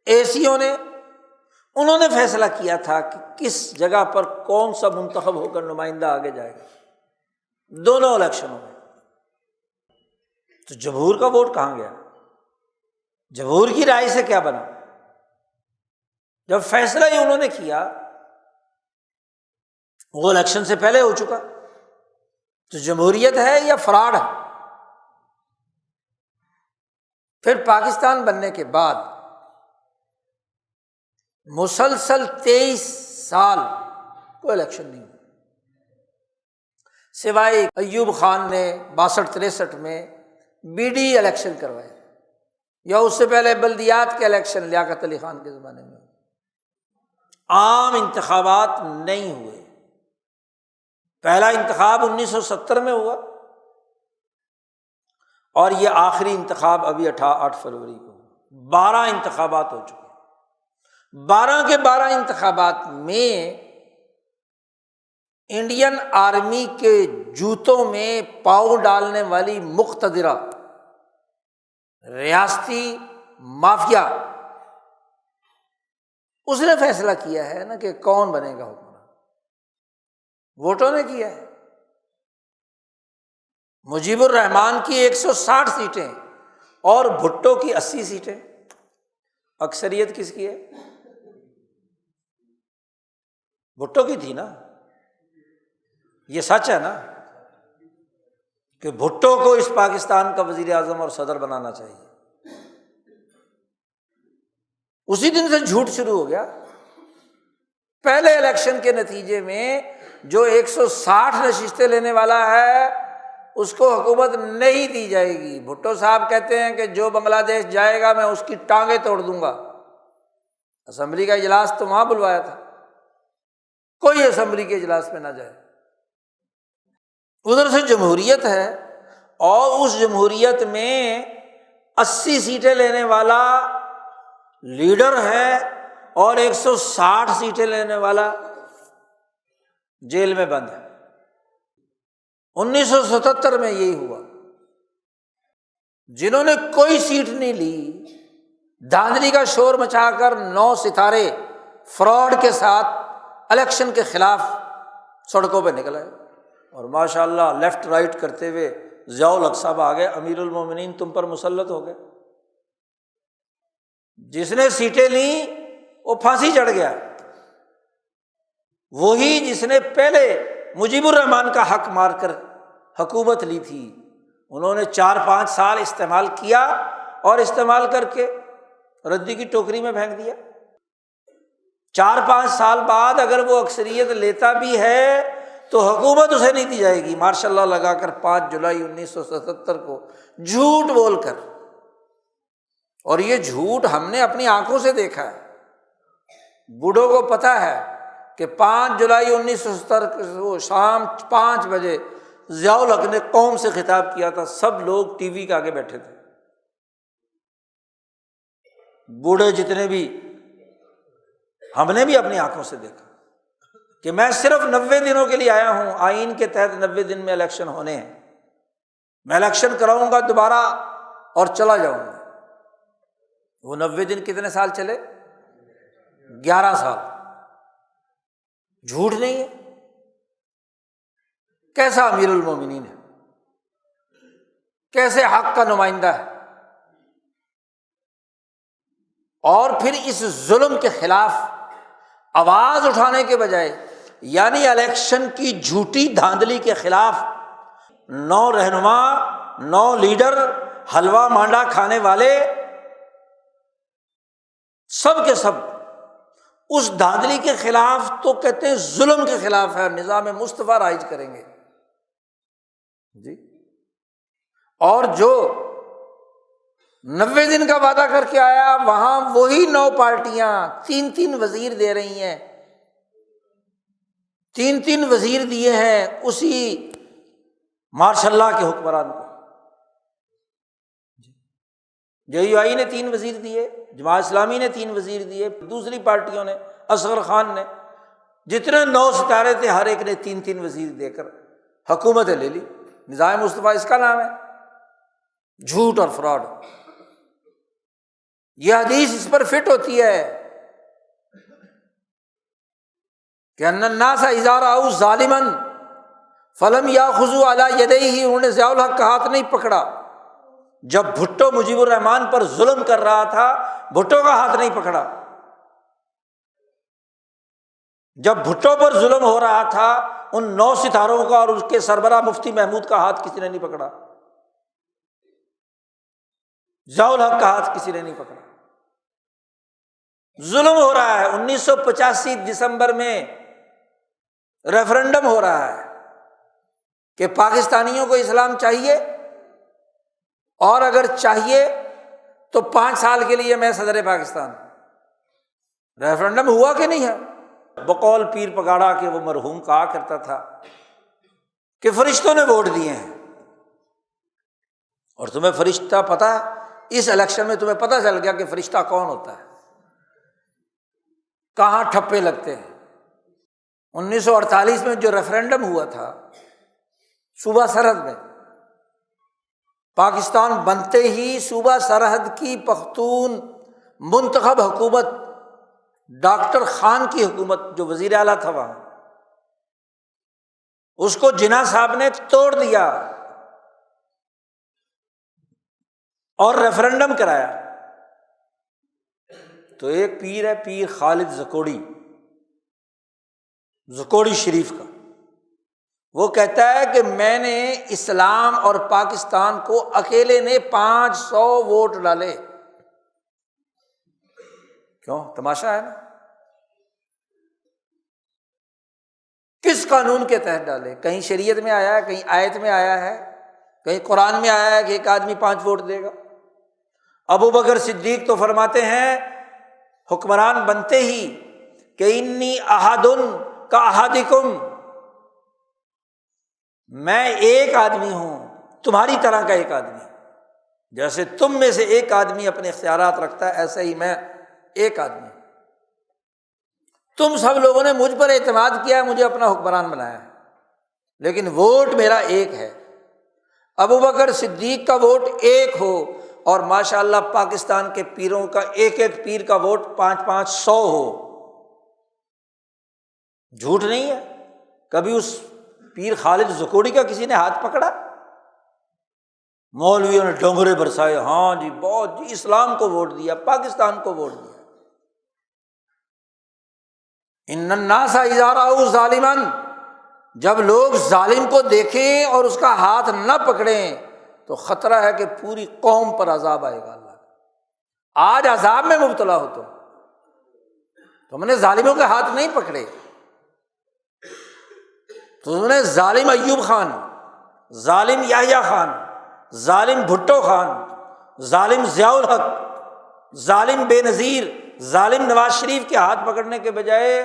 اے سیوں نے، انہوں نے فیصلہ کیا تھا کہ کس جگہ پر کون سا منتخب ہو کر نمائندہ آگے جائے گا دونوں الیکشنوں میں۔ تو جمہور کا ووٹ کہاں گیا؟ جمہور کی رائے سے کیا بنا؟ جب فیصلہ ہی انہوں نے کیا، وہ الیکشن سے پہلے ہو چکا، تو جمہوریت ہے یا فراڈ ہے؟ پھر پاکستان بننے کے بعد مسلسل 23 سال کوئی الیکشن نہیں ہوا، سوائے ایوب خان نے 62-63 میں بی ڈی الیکشن کروائے، یا اس سے پہلے بلدیات کے الیکشن لیاقت علی خان کے زمانے میں، عام انتخابات نہیں ہوئے۔ پہلا انتخاب 1970 میں ہوا اور یہ آخری انتخاب ابھی 8 فروری کو ہوا۔ 12 انتخابات ہو چکے، 12 کے 12 انتخابات میں انڈین آرمی کے جوتوں میں پاؤں ڈالنے والی مقتدرہ ریاستی مافیا، اس نے فیصلہ کیا ہے نا کہ کون بنے گا حکمران، ووٹوں نے کیا ہے۔ مجیب الرحمان کی 160 سیٹیں اور بھٹو کی 80 سیٹیں، اکثریت کس کی ہے؟ بھٹو کی تھی نا۔ یہ سچ ہے نا کہ بھٹو کو اس پاکستان کا وزیر اعظم اور صدر بنانا چاہیے۔ اسی دن سے جھوٹ شروع ہو گیا۔ پہلے الیکشن کے نتیجے میں جو 160 نشستیں لینے والا ہے اس کو حکومت نہیں دی جائے گی۔ بھٹو صاحب کہتے ہیں کہ جو بنگلہ دیش جائے گا میں اس کی ٹانگیں توڑ دوں گا۔ اسمبلی کا اجلاس تو وہاں بلوایا تھا، کوئی اسمبلی کے اجلاس میں نہ جائے۔ ادھر سے جمہوریت ہے اور اس جمہوریت میں 80 سیٹیں لینے والا لیڈر ہے اور 160 سیٹیں لینے والا جیل میں بند ہے۔ 1977 میں یہی ہوا۔ جنہوں نے کوئی سیٹ نہیں لی، دھاندلی کا شور مچا کر 9 ستارے فراڈ کے ساتھ الیکشن کے خلاف سڑکوں پہ نکل آئے، اور ماشاء اللہ لیفٹ رائٹ کرتے ہوئے ضیاء الحق صاحب آ گئے، امیر المومنین تم پر مسلط ہو گئے۔ جس نے سیٹیں لیں وہ پھانسی چڑھ گیا، وہی جس نے پہلے مجیب الرحمان کا حق مار کر حکومت لی تھی، انہوں نے 4-5 سال استعمال کیا اور استعمال کر کے ردی کی ٹوکری میں پھینک دیا۔ 4-5 سال بعد اگر وہ اکثریت لیتا بھی ہے تو حکومت اسے نہیں دی جائے گی، ماشاء اللہ لگا کر 5 جولائی 1977 کو جھوٹ بول کر۔ اور یہ جھوٹ ہم نے اپنی آنکھوں سے دیکھا ہے، بوڑھوں کو پتہ ہے کہ 5 جولائی 1970 کو شام 5 بجے ضیاء الحق نے قوم سے خطاب کیا تھا، سب لوگ ٹی وی کے آگے بیٹھے تھے، بوڑھے جتنے بھی، ہم نے بھی اپنی آنکھوں سے دیکھا کہ میں صرف 90 دنوں کے لیے آیا ہوں، آئین کے تحت 90 دن میں الیکشن ہونے ہیں، میں الیکشن کراؤں گا دوبارہ اور چلا جاؤں گا۔ وہ 90 دن کتنے سال چلے؟ 11 سال۔ جھوٹ نہیں ہے؟ کیسا امیر المومنین ہے، کیسے حق کا نمائندہ ہے۔ اور پھر اس ظلم کے خلاف آواز اٹھانے کے بجائے، یعنی الیکشن کی جھوٹی دھاندلی کے خلاف 9 رہنما، 9 لیڈر، حلوہ مانڈا کھانے والے سب کے سب اس دھاندلی کے خلاف تو کہتے ہیں ظلم کے خلاف ہے، نظام مصطفیٰ رائج کریں گے جی۔ اور جو 90 دن کا وعدہ کر کے آیا، وہاں وہی 9 پارٹیاں 3 وزیر دے رہی ہیں، 3 وزیر دیے ہیں اسی ماشاء اللہ کے حکمران کو۔ JUI نے 3 وزیر دیے، جماعت اسلامی نے 3 وزیر دیے، دوسری پارٹیوں نے، اصغر خان نے، جتنے 9 ستارے تھے ہر ایک نے 3 وزیر دے کر حکومتیں لے لی۔ نظام مصطفیٰ اس کا نام ہے، جھوٹ اور فراڈ۔ یہ حدیث اس پر فٹ ہوتی ہے کہ ان الناس اذا رأوا ظالما فلم یاخذوا علی یدیہ، انہوں نے ضیاء الحق کا ہاتھ نہیں پکڑا۔ جب بھٹو مجیب الرحمان پر ظلم کر رہا تھا، بھٹو کا ہاتھ نہیں پکڑا۔ جب بھٹو پر ظلم ہو رہا تھا، ان 9 ستاروں کا اور اس کے سربراہ مفتی محمود کا ہاتھ کسی نے نہیں پکڑا، ضیاء الحق کا ہاتھ کسی نے نہیں پکڑا۔ ظلم ہو رہا ہے۔ 1985 دسمبر میں ریفرنڈم ہو رہا ہے کہ پاکستانیوں کو اسلام چاہیے، اور اگر چاہیے تو 5 سال کے لیے میں صدر پاکستان۔ ریفرنڈم ہوا کہ نہیں ہے؟ بقول پیر پگاڑا کے وہ مرحوم کہا کرتا تھا کہ فرشتوں نے ووٹ دیے ہیں۔ اور تمہیں فرشتہ پتہ ہے، اس الیکشن میں تمہیں پتہ چل گیا کہ فرشتہ کون ہوتا ہے، کہاں ٹھپے لگتے ہیں۔ 1948 میں جو ریفرنڈم ہوا تھا صوبہ سرحد میں، پاکستان بنتے ہی صوبہ سرحد کی پختون منتخب حکومت، ڈاکٹر خان کی حکومت جو وزیر اعلیٰ تھا وہاں، اس کو جناح صاحب نے توڑ دیا اور ریفرنڈم کرایا۔ تو ایک پیر ہے، پیر خالد زکوڑی شریف کا، وہ کہتا ہے کہ میں نے اسلام اور پاکستان کو اکیلے نے 500 ووٹ ڈالے۔ کیوں؟ تماشا ہے نا، کس قانون کے تحت ڈالے؟ کہیں شریعت میں آیا ہے، کہیں آیت میں آیا ہے، کہیں قرآن میں آیا ہے کہ ایک آدمی 5 ووٹ دے گا؟ ابو بکر صدیق تو فرماتے ہیں حکمران بنتے ہی کہ انی احد کا احدکم، میں ایک آدمی ہوں تمہاری طرح کا ایک آدمی، جیسے تم میں سے ایک آدمی اپنے اختیارات رکھتا ہے ایسے ہی میں ایک آدمی۔ تم سب لوگوں نے مجھ پر اعتماد کیا ہے، مجھے اپنا حکمران بنایا ہے، لیکن ووٹ میرا ایک ہے۔ ابو بکر صدیق کا ووٹ ایک ہو اور ماشاءاللہ پاکستان کے پیروں کا ایک پیر کا ووٹ 500 ہو، جھوٹ نہیں ہے۔ کبھی اس پیر خالد زکوڑی کا کسی نے ہاتھ پکڑا؟ مولویوں نے ڈونگرے برسائے، ہاں جی بہت جی اسلام کو ووٹ دیا، پاکستان کو ووٹ دیا۔ ان الناس اذا رأوا ظالما، جب لوگ ظالم کو دیکھیں اور اس کا ہاتھ نہ پکڑیں تو خطرہ ہے کہ پوری قوم پر عذاب آئے گا۔ اللہ آج عذاب میں مبتلا ہو، تم نے ظالموں کے ہاتھ نہیں پکڑے، تم نے ظالم ایوب خان، ظالم یحییٰ خان، ظالم بھٹو خان، ظالم ضیاء الحق، ظالم بے نظیر، ظالم نواز شریف کے ہاتھ پکڑنے کے بجائے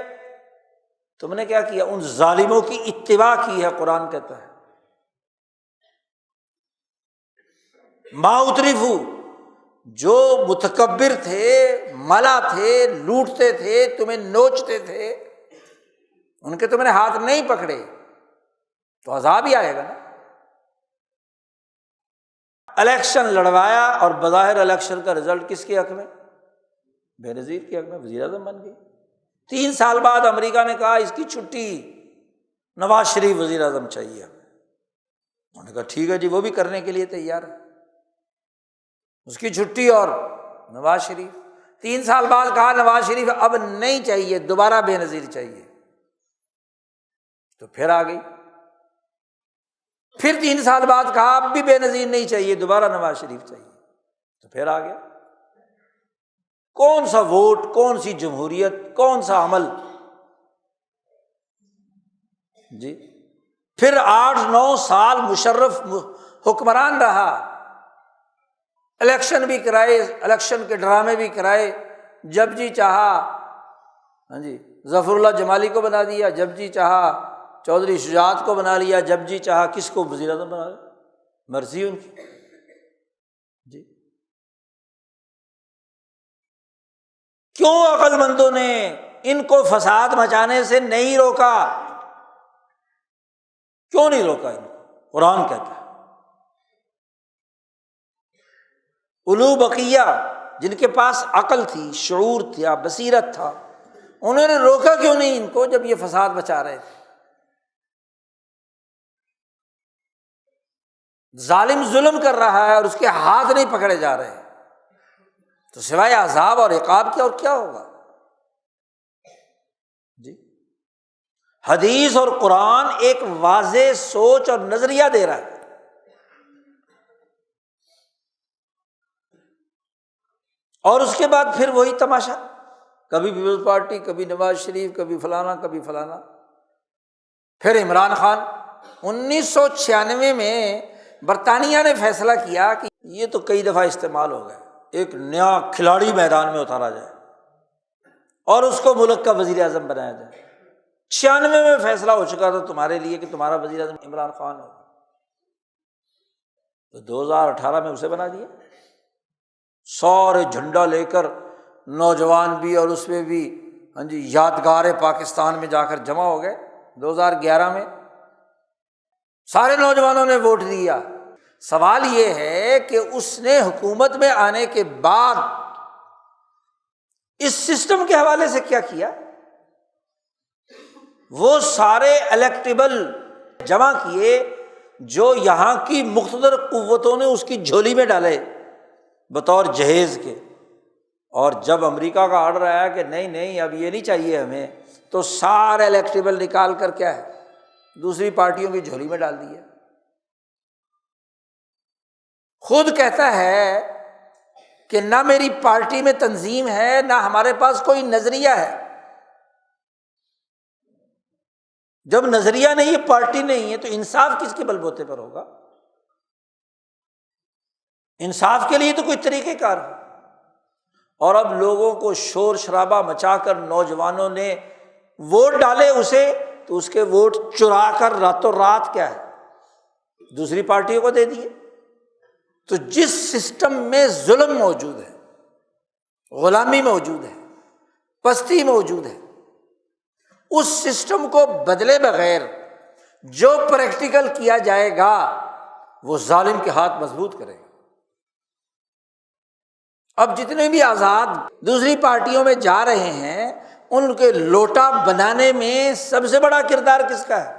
تم نے کیا کیا؟ ان ظالموں کی اتباع کی ہے۔ قرآن کہتا ہے ما اترفوا، جو متکبر تھے، ملا تھے، لوٹتے تھے، تمہیں نوچتے تھے، ان کے تم نے ہاتھ نہیں پکڑے تو عذاب ہی آئے گا نا۔ الیکشن لڑوایا اور بظاہر الیکشن کا رزلٹ کس کے حق میں؟ بے نظیر کے حق میں، وزیر اعظم بن گئی۔ 3 سال بعد امریکہ نے کہا اس کی چھٹی، نواز شریف وزیر اعظم چاہیے ہمیں۔ انہوں نے کہا ٹھیک ہے جی، وہ بھی کرنے کے لیے تیار ہے، اس کی چھٹی اور نواز شریف۔ 3 سال بعد کہا نواز شریف اب نہیں چاہیے، دوبارہ بے نظیر چاہیے، تو پھر آ گئی۔ پھر 3 سال بعد کہا اب بھی بے نظیر نہیں چاہیے، دوبارہ نواز شریف چاہیے، تو پھر آ گیا۔ کون سا ووٹ، کون سی جمہوریت، کون سا عمل؟ جی پھر 8-9 سال مشرف حکمران رہا، الیکشن بھی کرائے، الیکشن کے ڈرامے بھی کرائے، جب جی چاہا ہاں جی ظفر اللہ جمالی کو بنا دیا، جب جی چاہا چودھری شجاعت کو بنا لیا، جب جی چاہا کس کو وزیر اعظم بنا لیا، مرضی ان کی۔ جی کیوں عقل مندوں نے ان کو فساد مچانے سے نہیں روکا؟ کیوں نہیں روکا ان کو؟ قرآن کہتا ہے اولو بقیہ، جن کے پاس عقل تھی، شعور تھا، بصیرت تھا، انہوں نے روکا کیوں نہیں ان کو جب یہ فساد مچا رہے تھے؟ ظالم ظلم کر رہا ہے اور اس کے ہاتھ نہیں پکڑے جا رہے، تو سوائے عذاب اور عقاب کے اور کیا ہوگا؟ جی حدیث اور قرآن ایک واضح سوچ اور نظریہ دے رہا ہے۔ اور اس کے بعد پھر وہی تماشا، کبھی پیپلز پارٹی، کبھی نواز شریف، کبھی فلانا، کبھی فلانا۔ پھر عمران خان 1996 میں برطانیہ نے فیصلہ کیا کہ یہ تو کئی دفعہ استعمال ہو گیا، ایک نیا کھلاڑی میدان میں اتارا جائے اور اس کو ملک کا وزیر اعظم بنایا جائے۔ 96 میں فیصلہ ہو چکا تھا تمہارے لیے کہ تمہارا وزیر اعظم عمران خان ہوگا، تو 2018 میں اسے بنا دیا۔ سارے جھنڈا لے کر نوجوان بھی اور اس میں بھی ہاں جی یادگار پاکستان میں جا کر جمع ہو گئے۔ 2011 میں سارے نوجوانوں نے ووٹ دیا۔ سوال یہ ہے کہ اس نے حکومت میں آنے کے بعد اس سسٹم کے حوالے سے کیا کیا؟ وہ سارے الیکٹیبل جمع کیے جو یہاں کی مقتدر قوتوں نے اس کی جھولی میں ڈالے بطور جہیز کے، اور جب امریکہ کا آرڈر آیا کہ نہیں نہیں اب یہ نہیں چاہیے ہمیں، تو سارے الیکٹیبل نکال کر کیا ہے دوسری پارٹیوں کی جھولی میں ڈال دیا۔ خود کہتا ہے کہ نہ میری پارٹی میں تنظیم ہے، نہ ہمارے پاس کوئی نظریہ ہے۔ جب نظریہ نہیں ہے، پارٹی نہیں ہے، تو انصاف کس کے بل بوتے پر ہوگا؟ انصاف کے لیے تو کوئی طریقہ کار ہو۔ اور اب لوگوں کو شور شرابہ مچا کر نوجوانوں نے ووٹ ڈالے اسے، تو اس کے ووٹ چرا کر راتوں رات کیا ہے دوسری پارٹیوں کو دے دیے۔ تو جس سسٹم میں ظلم موجود ہے، غلامی موجود ہے، پستی موجود ہے، اس سسٹم کو بدلے بغیر جو پریکٹیکل کیا جائے گا وہ ظالم کے ہاتھ مضبوط کرے گا۔ اب جتنے بھی آزاد دوسری پارٹیوں میں جا رہے ہیں، ان کے لوٹا بنانے میں سب سے بڑا کردار کس کا ہے؟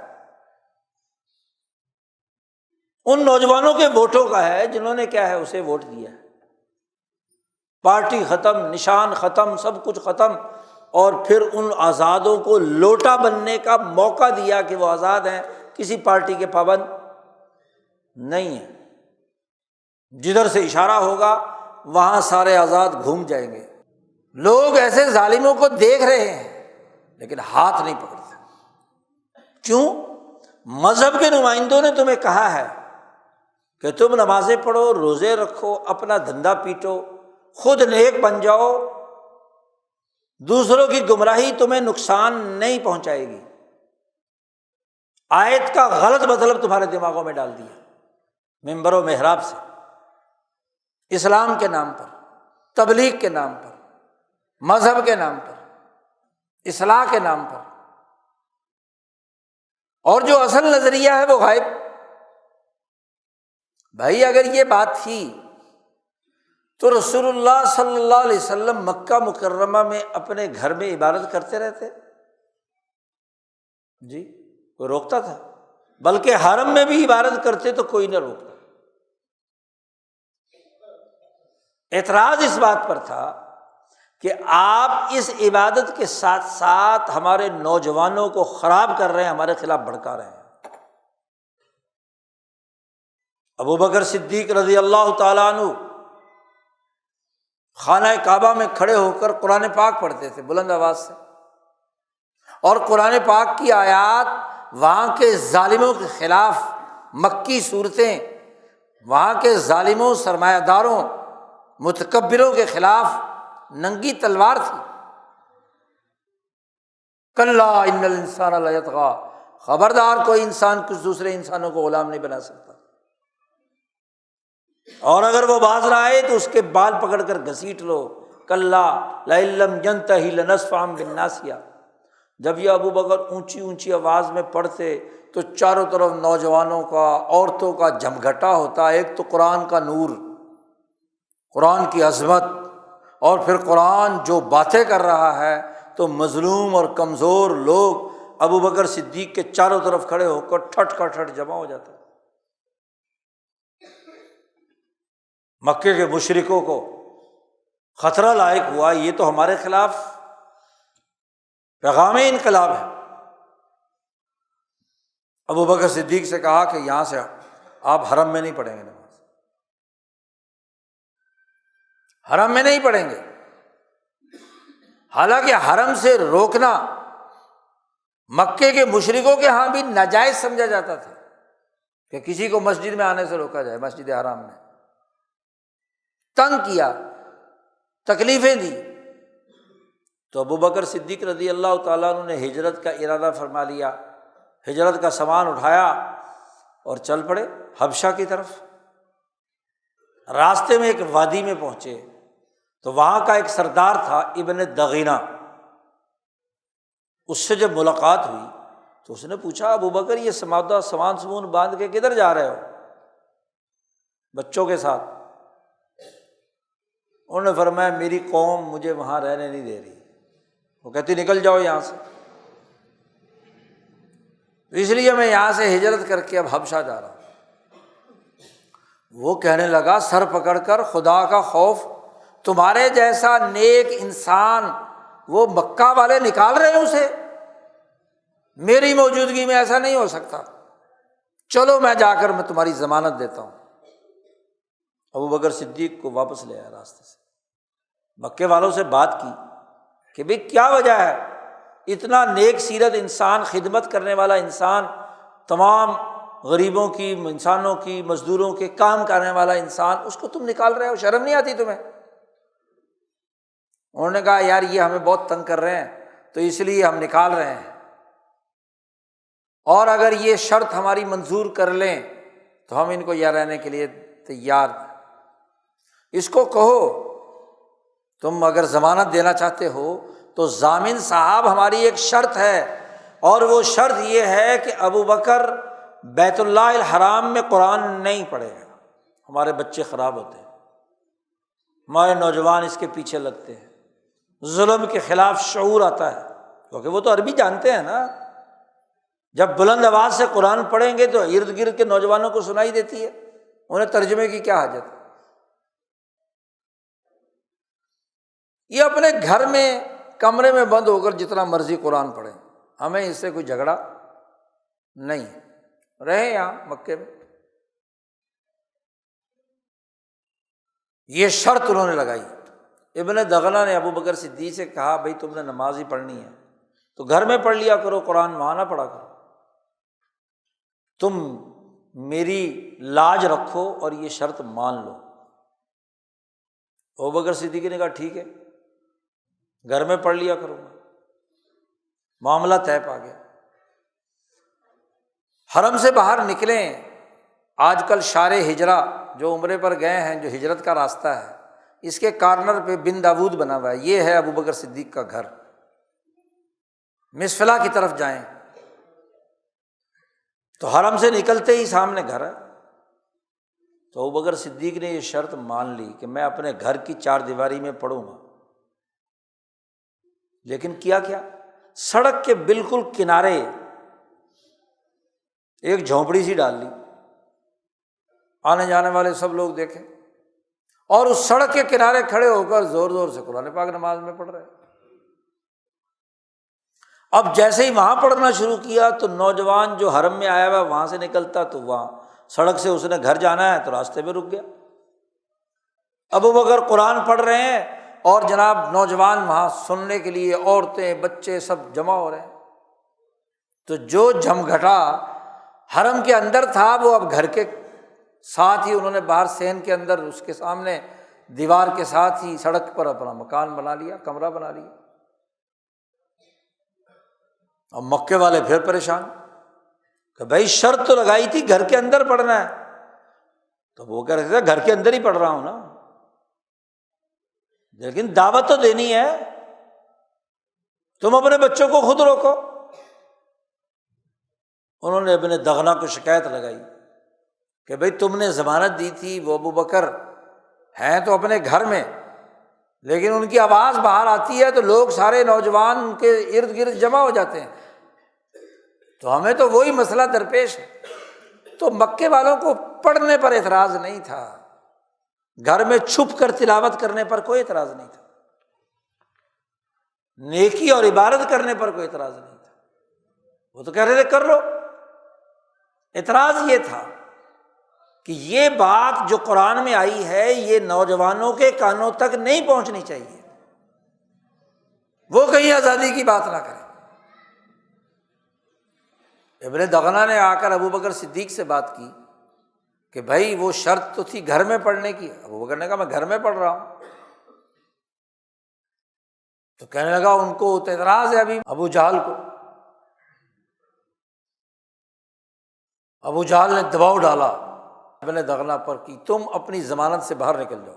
ان نوجوانوں کے ووٹوں کا ہے جنہوں نے کیا ہے اسے ووٹ دیا ہے۔ پارٹی ختم، نشان ختم، سب کچھ ختم، اور پھر ان آزادوں کو لوٹا بننے کا موقع دیا کہ وہ آزاد ہیں، کسی پارٹی کے پابند نہیں ہیں۔ جدھر سے اشارہ ہوگا وہاں سارے آزاد گھوم جائیں گے۔ لوگ ایسے ظالموں کو دیکھ رہے ہیں لیکن ہاتھ نہیں پکڑتے۔ کیوں؟ مذہب کے نمائندوں نے تمہیں کہا ہے کہ تم نمازیں پڑھو، روزے رکھو، اپنا دھندا پیٹو، خود نیک بن جاؤ، دوسروں کی گمراہی تمہیں نقصان نہیں پہنچائے گی۔ آیت کا غلط مطلب تمہارے دماغوں میں ڈال دیا منبر و محراب سے، اسلام کے نام پر، تبلیغ کے نام پر، مذہب کے نام پر، اصلاح کے نام پر، اور جو اصل نظریہ ہے وہ غائب۔ بھائی اگر یہ بات تھی تو رسول اللہ صلی اللہ علیہ وسلم مکہ مکرمہ میں اپنے گھر میں عبادت کرتے رہتے جی، کوئی روکتا تھا؟ بلکہ حرم میں بھی عبادت کرتے تو کوئی نہ روکتا۔ اعتراض اس بات پر تھا کہ آپ اس عبادت کے ساتھ ساتھ ہمارے نوجوانوں کو خراب کر رہے ہیں، ہمارے خلاف بھڑکا رہے ہیں۔ ابو بکر صدیق رضی اللہ تعالیٰ عنہ خانہ کعبہ میں کھڑے ہو کر قرآن پاک پڑھتے تھے بلند آواز سے، اور قرآن پاک کی آیات وہاں کے ظالموں کے خلاف، مکی صورتیں وہاں کے ظالموں، سرمایہ داروں، متکبروں کے خلاف ننگی تلوار تھی۔ کلا ان الانسان لیطغی، خبردار کوئی انسان کچھ دوسرے انسانوں کو غلام نہیں بنا سکتا، اور اگر وہ باز رہا ہے تو اس کے بال پکڑ کر گھسیٹ لو۔ کلا لئن لم ینتہی لنسفعا بالناصیہ۔ جب یہ ابو بکر اونچی اونچی آواز میں پڑھتے تو چاروں طرف نوجوانوں کا، عورتوں کا جمگھٹا ہوتا، ایک تو قرآن کا نور، قرآن کی عظمت، اور پھر قرآن جو باتیں کر رہا ہے، تو مظلوم اور کمزور لوگ ابو بکر صدیق کے چاروں طرف کھڑے ہو کر ٹھٹ کا ٹھٹ جمع ہو جاتے۔ مکے کے مشرکوں کو خطرہ لاحق ہوا، یہ تو ہمارے خلاف پیغام انقلاب ہے۔ ابو بکر صدیق سے کہا کہ یہاں سے آپ حرم میں نہیں پڑھیں گے نماز، حرم میں نہیں پڑھیں گے۔ حالانکہ حرم سے روکنا مکے کے مشرکوں کے ہاں بھی ناجائز سمجھا جاتا تھا کہ کسی کو مسجد میں آنے سے روکا جائے، مسجد حرام میں تنگ کیا، تکلیفیں دی، تو ابو بکر صدیق رضی اللہ تعالیٰ عنہ نے ہجرت کا ارادہ فرما لیا، ہجرت کا سامان اٹھایا اور چل پڑے حبشہ کی طرف۔ راستے میں ایک وادی میں پہنچے تو وہاں کا ایک سردار تھا ابن دغینہ، اس سے جب ملاقات ہوئی تو اس نے پوچھا ابو بکر یہ سامان سمون باندھ کے کدھر جا رہے ہو بچوں کے ساتھ؟ انہوں نے فرمایا میری قوم مجھے وہاں رہنے نہیں دے رہی، وہ کہتی نکل جاؤ یہاں سے، تو اس لیے میں یہاں سے ہجرت کر کے اب حبشہ جا رہا ہوں۔ وہ کہنے لگا سر پکڑ کر خدا کا خوف، تمہارے جیسا نیک انسان وہ مکہ والے نکال رہے ہیں اسے، میری موجودگی میں ایسا نہیں ہو سکتا، چلو میں جا کر میں تمہاری ضمانت دیتا ہوں۔ ابو بکر صدیق کو واپس لے آیا راستے سے، مکے والوں سے بات کی کہ بھئی کیا وجہ ہے، اتنا نیک سیرت انسان، خدمت کرنے والا انسان، تمام غریبوں کی، انسانوں کی، مزدوروں کے کام کرنے والا انسان، اس کو تم نکال رہے ہو، شرم نہیں آتی تمہیں؟ انہوں نے کہا یار یہ ہمیں بہت تنگ کر رہے ہیں تو اس لیے ہم نکال رہے ہیں، اور اگر یہ شرط ہماری منظور کر لیں تو ہم ان کو یہاں رہنے کے لیے تیار ہیں۔ اس کو کہو تم اگر ضمانت دینا چاہتے ہو تو ضامن صاحب ہماری ایک شرط ہے، اور وہ شرط یہ ہے کہ ابو بکر بیت اللہ الحرام میں قرآن نہیں پڑھے گا، ہمارے بچے خراب ہوتے ہیں، ہمارے نوجوان اس کے پیچھے لگتے ہیں، ظلم کے خلاف شعور آتا ہے، کیونکہ وہ تو عربی جانتے ہیں نا، جب بلند آواز سے قرآن پڑھیں گے تو ارد گرد کے نوجوانوں کو سنائی دیتی ہے، انہیں ترجمے کی کیا حاجت ہے؟ یہ اپنے گھر میں کمرے میں بند ہو کر جتنا مرضی قرآن پڑھیں، ہمیں اس سے کوئی جھگڑا نہیں ہے، رہے یہاں مکے میں۔ یہ شرط انہوں نے لگائی۔ ابن دغنہ نے ابو بکر صدیق سے کہا بھائی تم نے نماز ہی پڑھنی ہے تو گھر میں پڑھ لیا کرو، قرآن وہاں نہ پڑھا کرو، تم میری لاج رکھو اور یہ شرط مان لو۔ ابو بکر صدیق نے کہا ٹھیک ہے، گھر میں پڑھ لیا کروں گا، معاملہ طے پا گیا۔ حرم سے باہر نکلیں، آج کل شار ہجرہ جو عمرے پر گئے ہیں، جو ہجرت کا راستہ ہے، اس کے کارنر پہ بن داود بنا ہوا ہے، یہ ہے ابو بکر صدیق کا گھر۔ مسفلا کی طرف جائیں تو حرم سے نکلتے ہی سامنے گھر ہے، تو ابو بکر صدیق نے یہ شرط مان لی کہ میں اپنے گھر کی چار دیواری میں پڑھوں گا۔ لیکن کیا سڑک کے بالکل کنارے ایک جھونپڑی سی ڈال لی، آنے جانے والے سب لوگ دیکھیں، اور اس سڑک کے کنارے کھڑے ہو کر زور زور سے قرآن پاک نماز میں پڑھ رہے ہیں۔ اب جیسے ہی وہاں پڑھنا شروع کیا تو نوجوان جو حرم میں آیا ہوا وہاں سے نکلتا تو وہاں سڑک سے اس نے گھر جانا ہے تو راستے میں رک گیا، ابو بکر قرآن پڑھ رہے ہیں اور جناب نوجوان وہاں سننے کے لیے، عورتیں بچے سب جمع ہو رہے ہیں۔ تو جو جھمگھٹا حرم کے اندر تھا وہ اب گھر کے ساتھ ہی انہوں نے باہر صحن کے اندر اس کے سامنے دیوار کے ساتھ ہی سڑک پر اپنا مکان بنا لیا، کمرہ بنا لیا۔ اب مکے والے پھر پریشان کہ بھائی شرط تو لگائی تھی گھر کے اندر پڑھنا ہے، تو وہ کہہ رہے تھے گھر کے اندر ہی پڑھ رہا ہوں نا، لیکن دعوت تو دینی ہے، تم اپنے بچوں کو خود روکو۔ انہوں نے ابن دغنہ کو شکایت لگائی کہ بھائی تم نے ضمانت دی تھی، وہ ابو بکر ہیں تو اپنے گھر میں، لیکن ان کی آواز باہر آتی ہے تو لوگ سارے نوجوان ان کے ارد گرد جمع ہو جاتے ہیں، تو ہمیں تو وہی مسئلہ درپیش ہے۔ تو مکے والوں کو پڑھنے پر اعتراض نہیں تھا، گھر میں چھپ کر تلاوت کرنے پر کوئی اعتراض نہیں تھا، نیکی اور عبادت کرنے پر کوئی اعتراض نہیں تھا، وہ تو کہہ رہے تھے کر لو۔ اعتراض یہ تھا کہ یہ بات جو قرآن میں آئی ہے یہ نوجوانوں کے کانوں تک نہیں پہنچنی چاہیے، وہ کہیں آزادی کی بات نہ کریں۔ ابن دغنہ نے آ کر ابو بکر صدیق سے بات کی کہ بھائی وہ شرط تو تھی گھر میں پڑھنے کی، ابو بکر نے کہا میں گھر میں پڑھ رہا ہوں۔ تو کہنے لگا ان کو اعتراض ہے ابھی ابو جہل کو۔ ابو جہل نے دباؤ ڈالا ابن دغنہ پر کہ تم اپنی ضمانت سے باہر نکل جاؤ،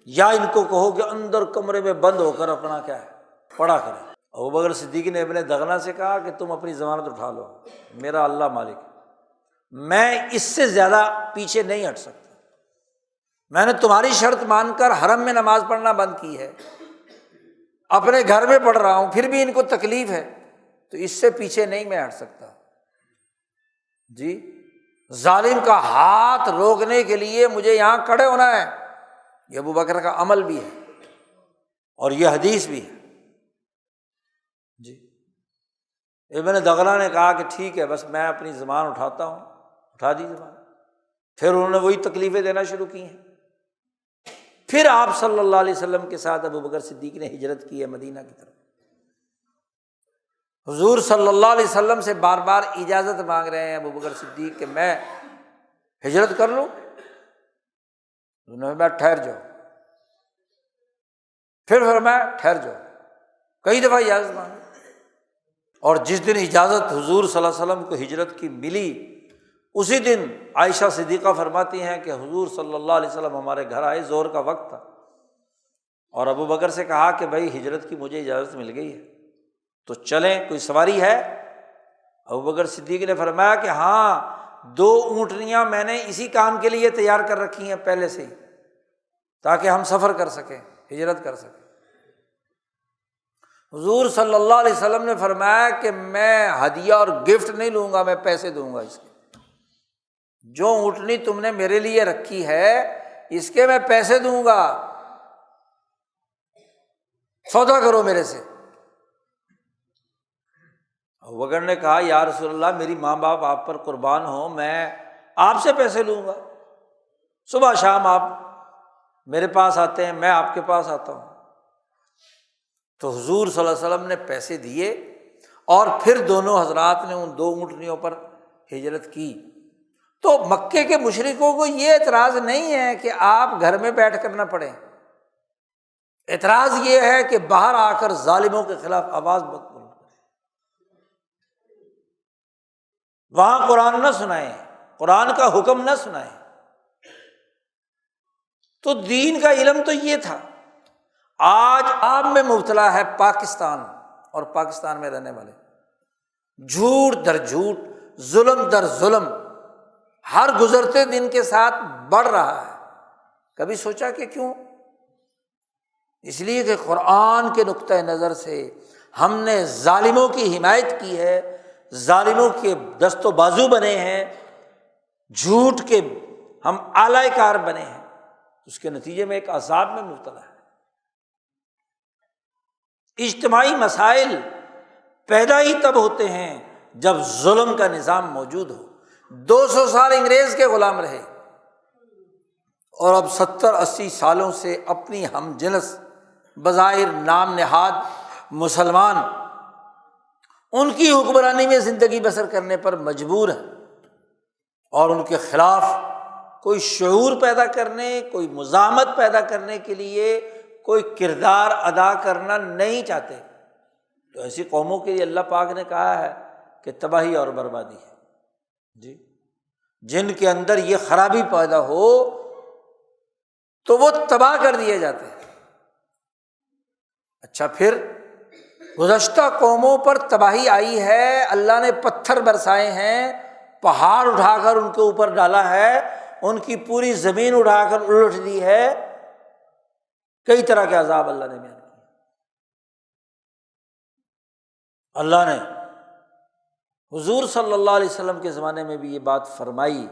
یا ان کو کہو کہ اندر کمرے میں بند ہو کر اپنا کیا ہے پڑھا کریں۔ ابو بکر صدیق نے ابن دغنہ سے کہا کہ تم اپنی ضمانت اٹھا لو، میرا اللہ مالک ہے، میں اس سے زیادہ پیچھے نہیں ہٹ سکتا، میں نے تمہاری شرط مان کر حرم میں نماز پڑھنا بند کی ہے، اپنے گھر میں پڑھ رہا ہوں، پھر بھی ان کو تکلیف ہے، تو اس سے پیچھے نہیں میں ہٹ سکتا۔ جی ظالم کا ہاتھ روکنے کے لیے مجھے یہاں کھڑے ہونا ہے، یہ ابو بکر کا عمل بھی ہے اور یہ حدیث بھی ہے۔ جی ابن دغنہ نے کہا کہ ٹھیک ہے بس میں اپنی زبان اٹھاتا ہوں، اٹھا دی زبان۔ پھر انہوں نے وہی تکلیفیں دینا شروع کی ہیں۔ پھر آپ صلی اللہ علیہ وسلم کے ساتھ ابو بکر صدیق نے ہجرت کی ہے مدینہ کی طرف۔ حضور صلی اللہ علیہ وسلم سے بار بار اجازت مانگ رہے ہیں ابو بکر صدیق کہ میں ہجرت کر لوں، انہوں نے کہا ٹھہر جاؤ، پھر فرمایا ٹھہر جاؤ، کئی دفعہ اجازت مانگی، اور جس دن اجازت حضور صلی اللہ علیہ وسلم کو ہجرت کی ملی اسی دن عائشہ صدیقہ فرماتی ہیں کہ حضور صلی اللہ علیہ وسلم ہمارے گھر آئے، ظہر کا وقت تھا، اور ابو بکر سے کہا کہ بھائی ہجرت کی مجھے اجازت مل گئی ہے تو چلیں، کوئی سواری ہے؟ ابو بکر صدیق نے فرمایا کہ ہاں 2 اونٹنیاں میں نے اسی کام کے لیے تیار کر رکھی ہیں پہلے سے ہی، تاکہ ہم سفر کر سکیں، ہجرت کر سکیں۔ حضور صلی اللہ علیہ وسلم نے فرمایا کہ میں ہدیہ اور گفٹ نہیں لوں گا، میں پیسے دوں گا اس کے، جو اونٹنی تم نے میرے لیے رکھی ہے اس کے میں پیسے دوں گا، سودا کرو میرے سے۔ ابو بکر نے کہا یا رسول اللہ میری ماں باپ آپ پر قربان ہوں، میں آپ سے پیسے لوں گا، صبح شام آپ میرے پاس آتے ہیں، میں آپ کے پاس آتا ہوں۔ تو حضور صلی اللہ علیہ وسلم نے پیسے دیے اور پھر دونوں حضرات نے ان 2 اونٹنیوں پر ہجرت کی۔ تو مکے کے مشرکوں کو یہ اعتراض نہیں ہے کہ آپ گھر میں بیٹھ کر نہ پڑھیں، اعتراض یہ ہے کہ باہر آ کر ظالموں کے خلاف آواز بلند کریں، وہاں قرآن نہ سنائیں، قرآن کا حکم نہ سنائیں۔ تو دین کا علم تو یہ تھا۔ آج عام میں مبتلا ہے پاکستان اور پاکستان میں رہنے والے، جھوٹ در جھوٹ، ظلم در ظلم، ہر گزرتے دن کے ساتھ بڑھ رہا ہے۔ کبھی سوچا کہ کیوں؟ اس لیے کہ قرآن کے نقطۂ نظر سے ہم نے ظالموں کی حمایت کی ہے، ظالموں کے دست و بازو بنے ہیں، جھوٹ کے ہم آلۂ کار بنے ہیں، اس کے نتیجے میں ایک عذاب میں مبتلا ہے۔ اجتماعی مسائل پیدا ہی تب ہوتے ہیں جب ظلم کا نظام موجود ہو۔ 200 سال انگریز کے غلام رہے، اور اب 70-80 سالوں سے اپنی ہم جنس بظاہر نام نہاد مسلمان ان کی حکمرانی میں زندگی بسر کرنے پر مجبور ہے، اور ان کے خلاف کوئی شعور پیدا کرنے، کوئی مزاحمت پیدا کرنے کے لیے کوئی کردار ادا کرنا نہیں چاہتے، تو ایسی قوموں کے لیے اللہ پاک نے کہا ہے کہ تباہی اور بربادی ہے جی۔ جن کے اندر یہ خرابی پیدا ہو تو وہ تباہ کر دیے جاتے ہیں۔ اچھا، پھر گزشتہ قوموں پر تباہی آئی ہے، اللہ نے پتھر برسائے ہیں، پہاڑ اٹھا کر ان کے اوپر ڈالا ہے، ان کی پوری زمین اٹھا کر الٹ دی ہے، کئی طرح کے عذاب اللہ نے بیان کیے۔ اللہ نے حضور صلی اللہ علیہ وسلم کے زمانے میں بھی یہ بات فرمائی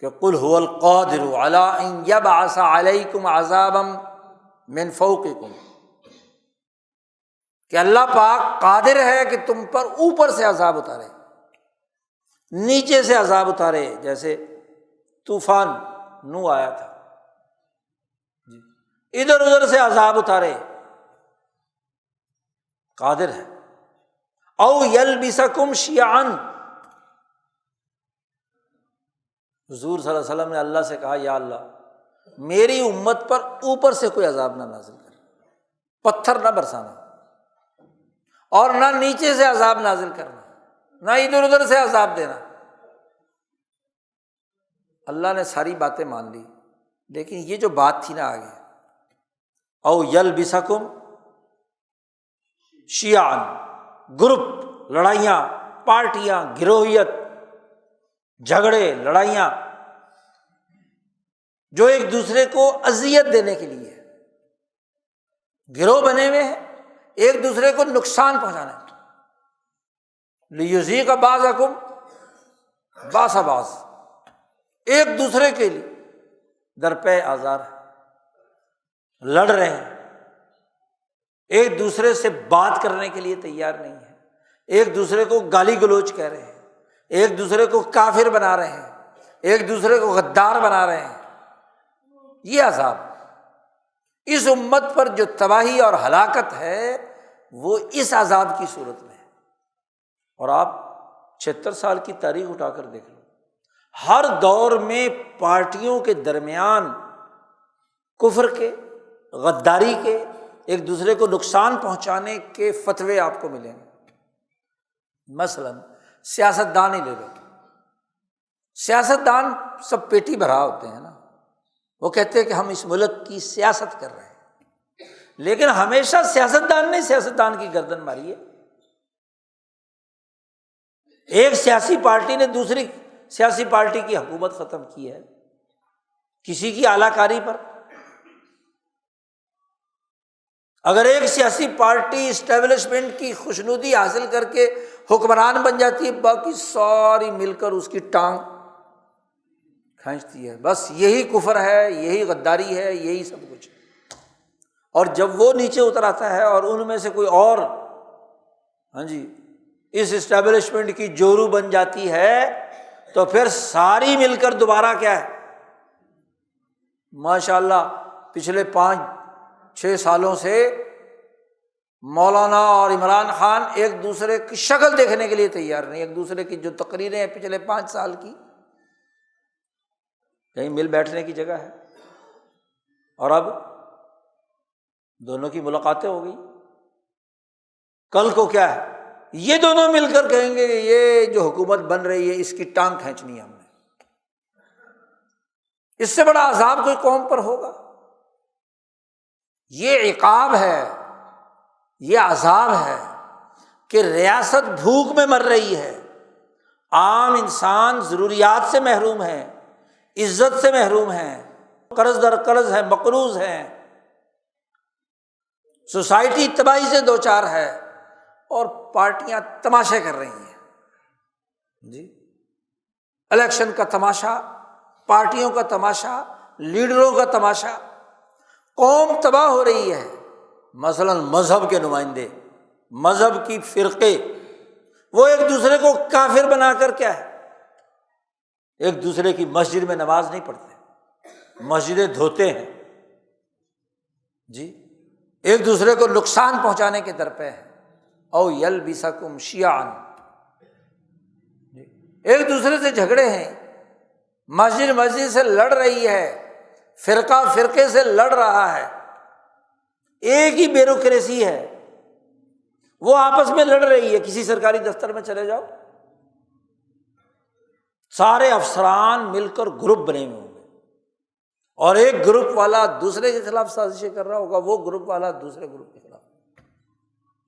کہ قل هو القادر علی ان یبعث علیکم عذابا من فوقکم، کہ اللہ پاک قادر ہے کہ تم پر اوپر سے عذاب اتارے، نیچے سے عذاب اتارے، جیسے طوفان نو آیا تھا، ادھر ادھر سے عذاب اتارے، قادر ہے۔ او یلبسکم شیعا، حضور صلی اللہ علیہ وسلم نے اللہ سے کہا یا اللہ میری امت پر اوپر سے کوئی عذاب نہ نازل کر، پتھر نہ برسانا اور نہ نیچے سے عذاب نازل کرنا، نہ ادھر ادھر سے عذاب دینا۔ اللہ نے ساری باتیں مان لی، لیکن یہ جو بات تھی نا آگے، او یلبسکم شیعا، گروپ، لڑائیاں، پارٹیاں، گروہیت، جھگڑے، لڑائیاں جو ایک دوسرے کو اذیت دینے کے لیے گروہ بنے ہوئے ہیں، ایک دوسرے کو نقصان پہنچانا ہے، لیذیق بعضکم باس بعض، ایک دوسرے کے لیے درپے آزار ہے، لڑ رہے ہیں، ایک دوسرے سے بات کرنے کے لیے تیار نہیں ہے، ایک دوسرے کو گالی گلوچ کہہ رہے ہیں، ایک دوسرے کو کافر بنا رہے ہیں، ایک دوسرے کو غدار بنا رہے ہیں۔ یہ عذاب اس امت پر جو تباہی اور ہلاکت ہے وہ اس عذاب کی صورت میں ہے۔ اور آپ 76 سال کی تاریخ اٹھا کر دیکھ لو، ہر دور میں پارٹیوں کے درمیان کفر کے، غداری کے، ایک دوسرے کو نقصان پہنچانے کے فتوے آپ کو ملیں گے۔ مثلاً سیاستدان ہی لے لو، سیاستدان سب پیٹی بھرا ہوتے ہیں نا، وہ کہتے ہیں کہ ہم اس ملک کی سیاست کر رہے ہیں، لیکن ہمیشہ سیاستدان نے سیاستدان کی گردن ماری ہے۔ ایک سیاسی پارٹی نے دوسری سیاسی پارٹی کی حکومت ختم کی ہے کسی کی اعلیٰ کاری پر۔ اگر ایک سیاسی پارٹی اسٹیبلشمنٹ کی خوشنودی حاصل کر کے حکمران بن جاتی ہے، باقی ساری مل کر اس کی ٹانگ کھینچتی ہے، بس یہی کفر ہے، یہی غداری ہے، یہی سب کچھ ہے۔ اور جب وہ نیچے اتر آتا ہے اور ان میں سے کوئی اور اس اسٹیبلشمنٹ کی جورو بن جاتی ہے، تو پھر ساری مل کر دوبارہ کیا ہے، ماشاءاللہ پچھلے 5-6 سالوں سے مولانا اور عمران خان ایک دوسرے کی شکل دیکھنے کے لیے تیار نہیں، ایک دوسرے کی جو تقریریں ہیں پچھلے 5 سال کی، کہیں مل بیٹھنے کی جگہ ہے، اور اب دونوں کی ملاقاتیں ہو گئی۔ کل کو کیا ہے، یہ دونوں مل کر کہیں گے کہ یہ جو حکومت بن رہی ہے اس کی ٹانگ کھینچنی ہے ہم نے۔ اس سے بڑا عذاب کوئی قوم پر ہوگا؟ یہ عقاب ہے، یہ عذاب ہے کہ ریاست بھوک میں مر رہی ہے، عام انسان ضروریات سے محروم ہے، عزت سے محروم ہے، قرض در قرض ہے، مقروض ہے، سوسائٹی تباہی سے دوچار ہے، اور پارٹیاں تماشے کر رہی ہیں الیکشن کا تماشا، پارٹیوں کا تماشا، لیڈروں کا تماشا، قوم تباہ ہو رہی ہے۔ مثلاً مذہب کے نمائندے، مذہب کی فرقے، وہ ایک دوسرے کو کافر بنا کر کیا ہے، ایک دوسرے کی مسجد میں نماز نہیں پڑھتے، مسجدیں دھوتے ہیں جی، ایک دوسرے کو نقصان پہنچانے کے درپے ہیں، او یلبسکم شیعاً، ایک دوسرے سے جھگڑے ہیں، مسجد سے لڑ رہی ہے، فرقہ فرقے سے لڑ رہا ہے، ایک ہی بیوروکریسی ہے، وہ آپس میں لڑ رہی ہے۔ کسی سرکاری دفتر میں چلے جاؤ، سارے افسران مل کر گروپ بنے ہوئے ہوں گے، اور ایک گروپ والا دوسرے کے خلاف سازشیں کر رہا ہوگا، وہ گروپ والا دوسرے گروپ کے خلاف۔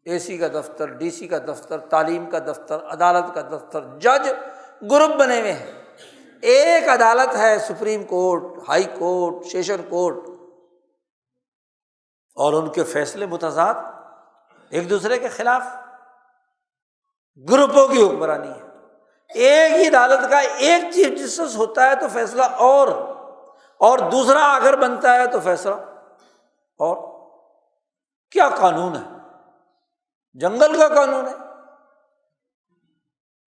اے سی کا دفتر، ڈی سی کا دفتر، تعلیم کا دفتر، عدالت کا دفتر، جج گروپ بنے ہوئے ہیں۔ ایک عدالت ہے، supreme court, high court, session court, اور ان کے فیصلے متضاد، ایک دوسرے کے خلاف، گروپوں کی حکمرانی ہے۔ ایک ہی عدالت کا ایک چیف جسٹس ہوتا ہے تو فیصلہ اور دوسرا اگر بنتا ہے تو فیصلہ اور۔ کیا قانون ہے؟ جنگل کا قانون ہے۔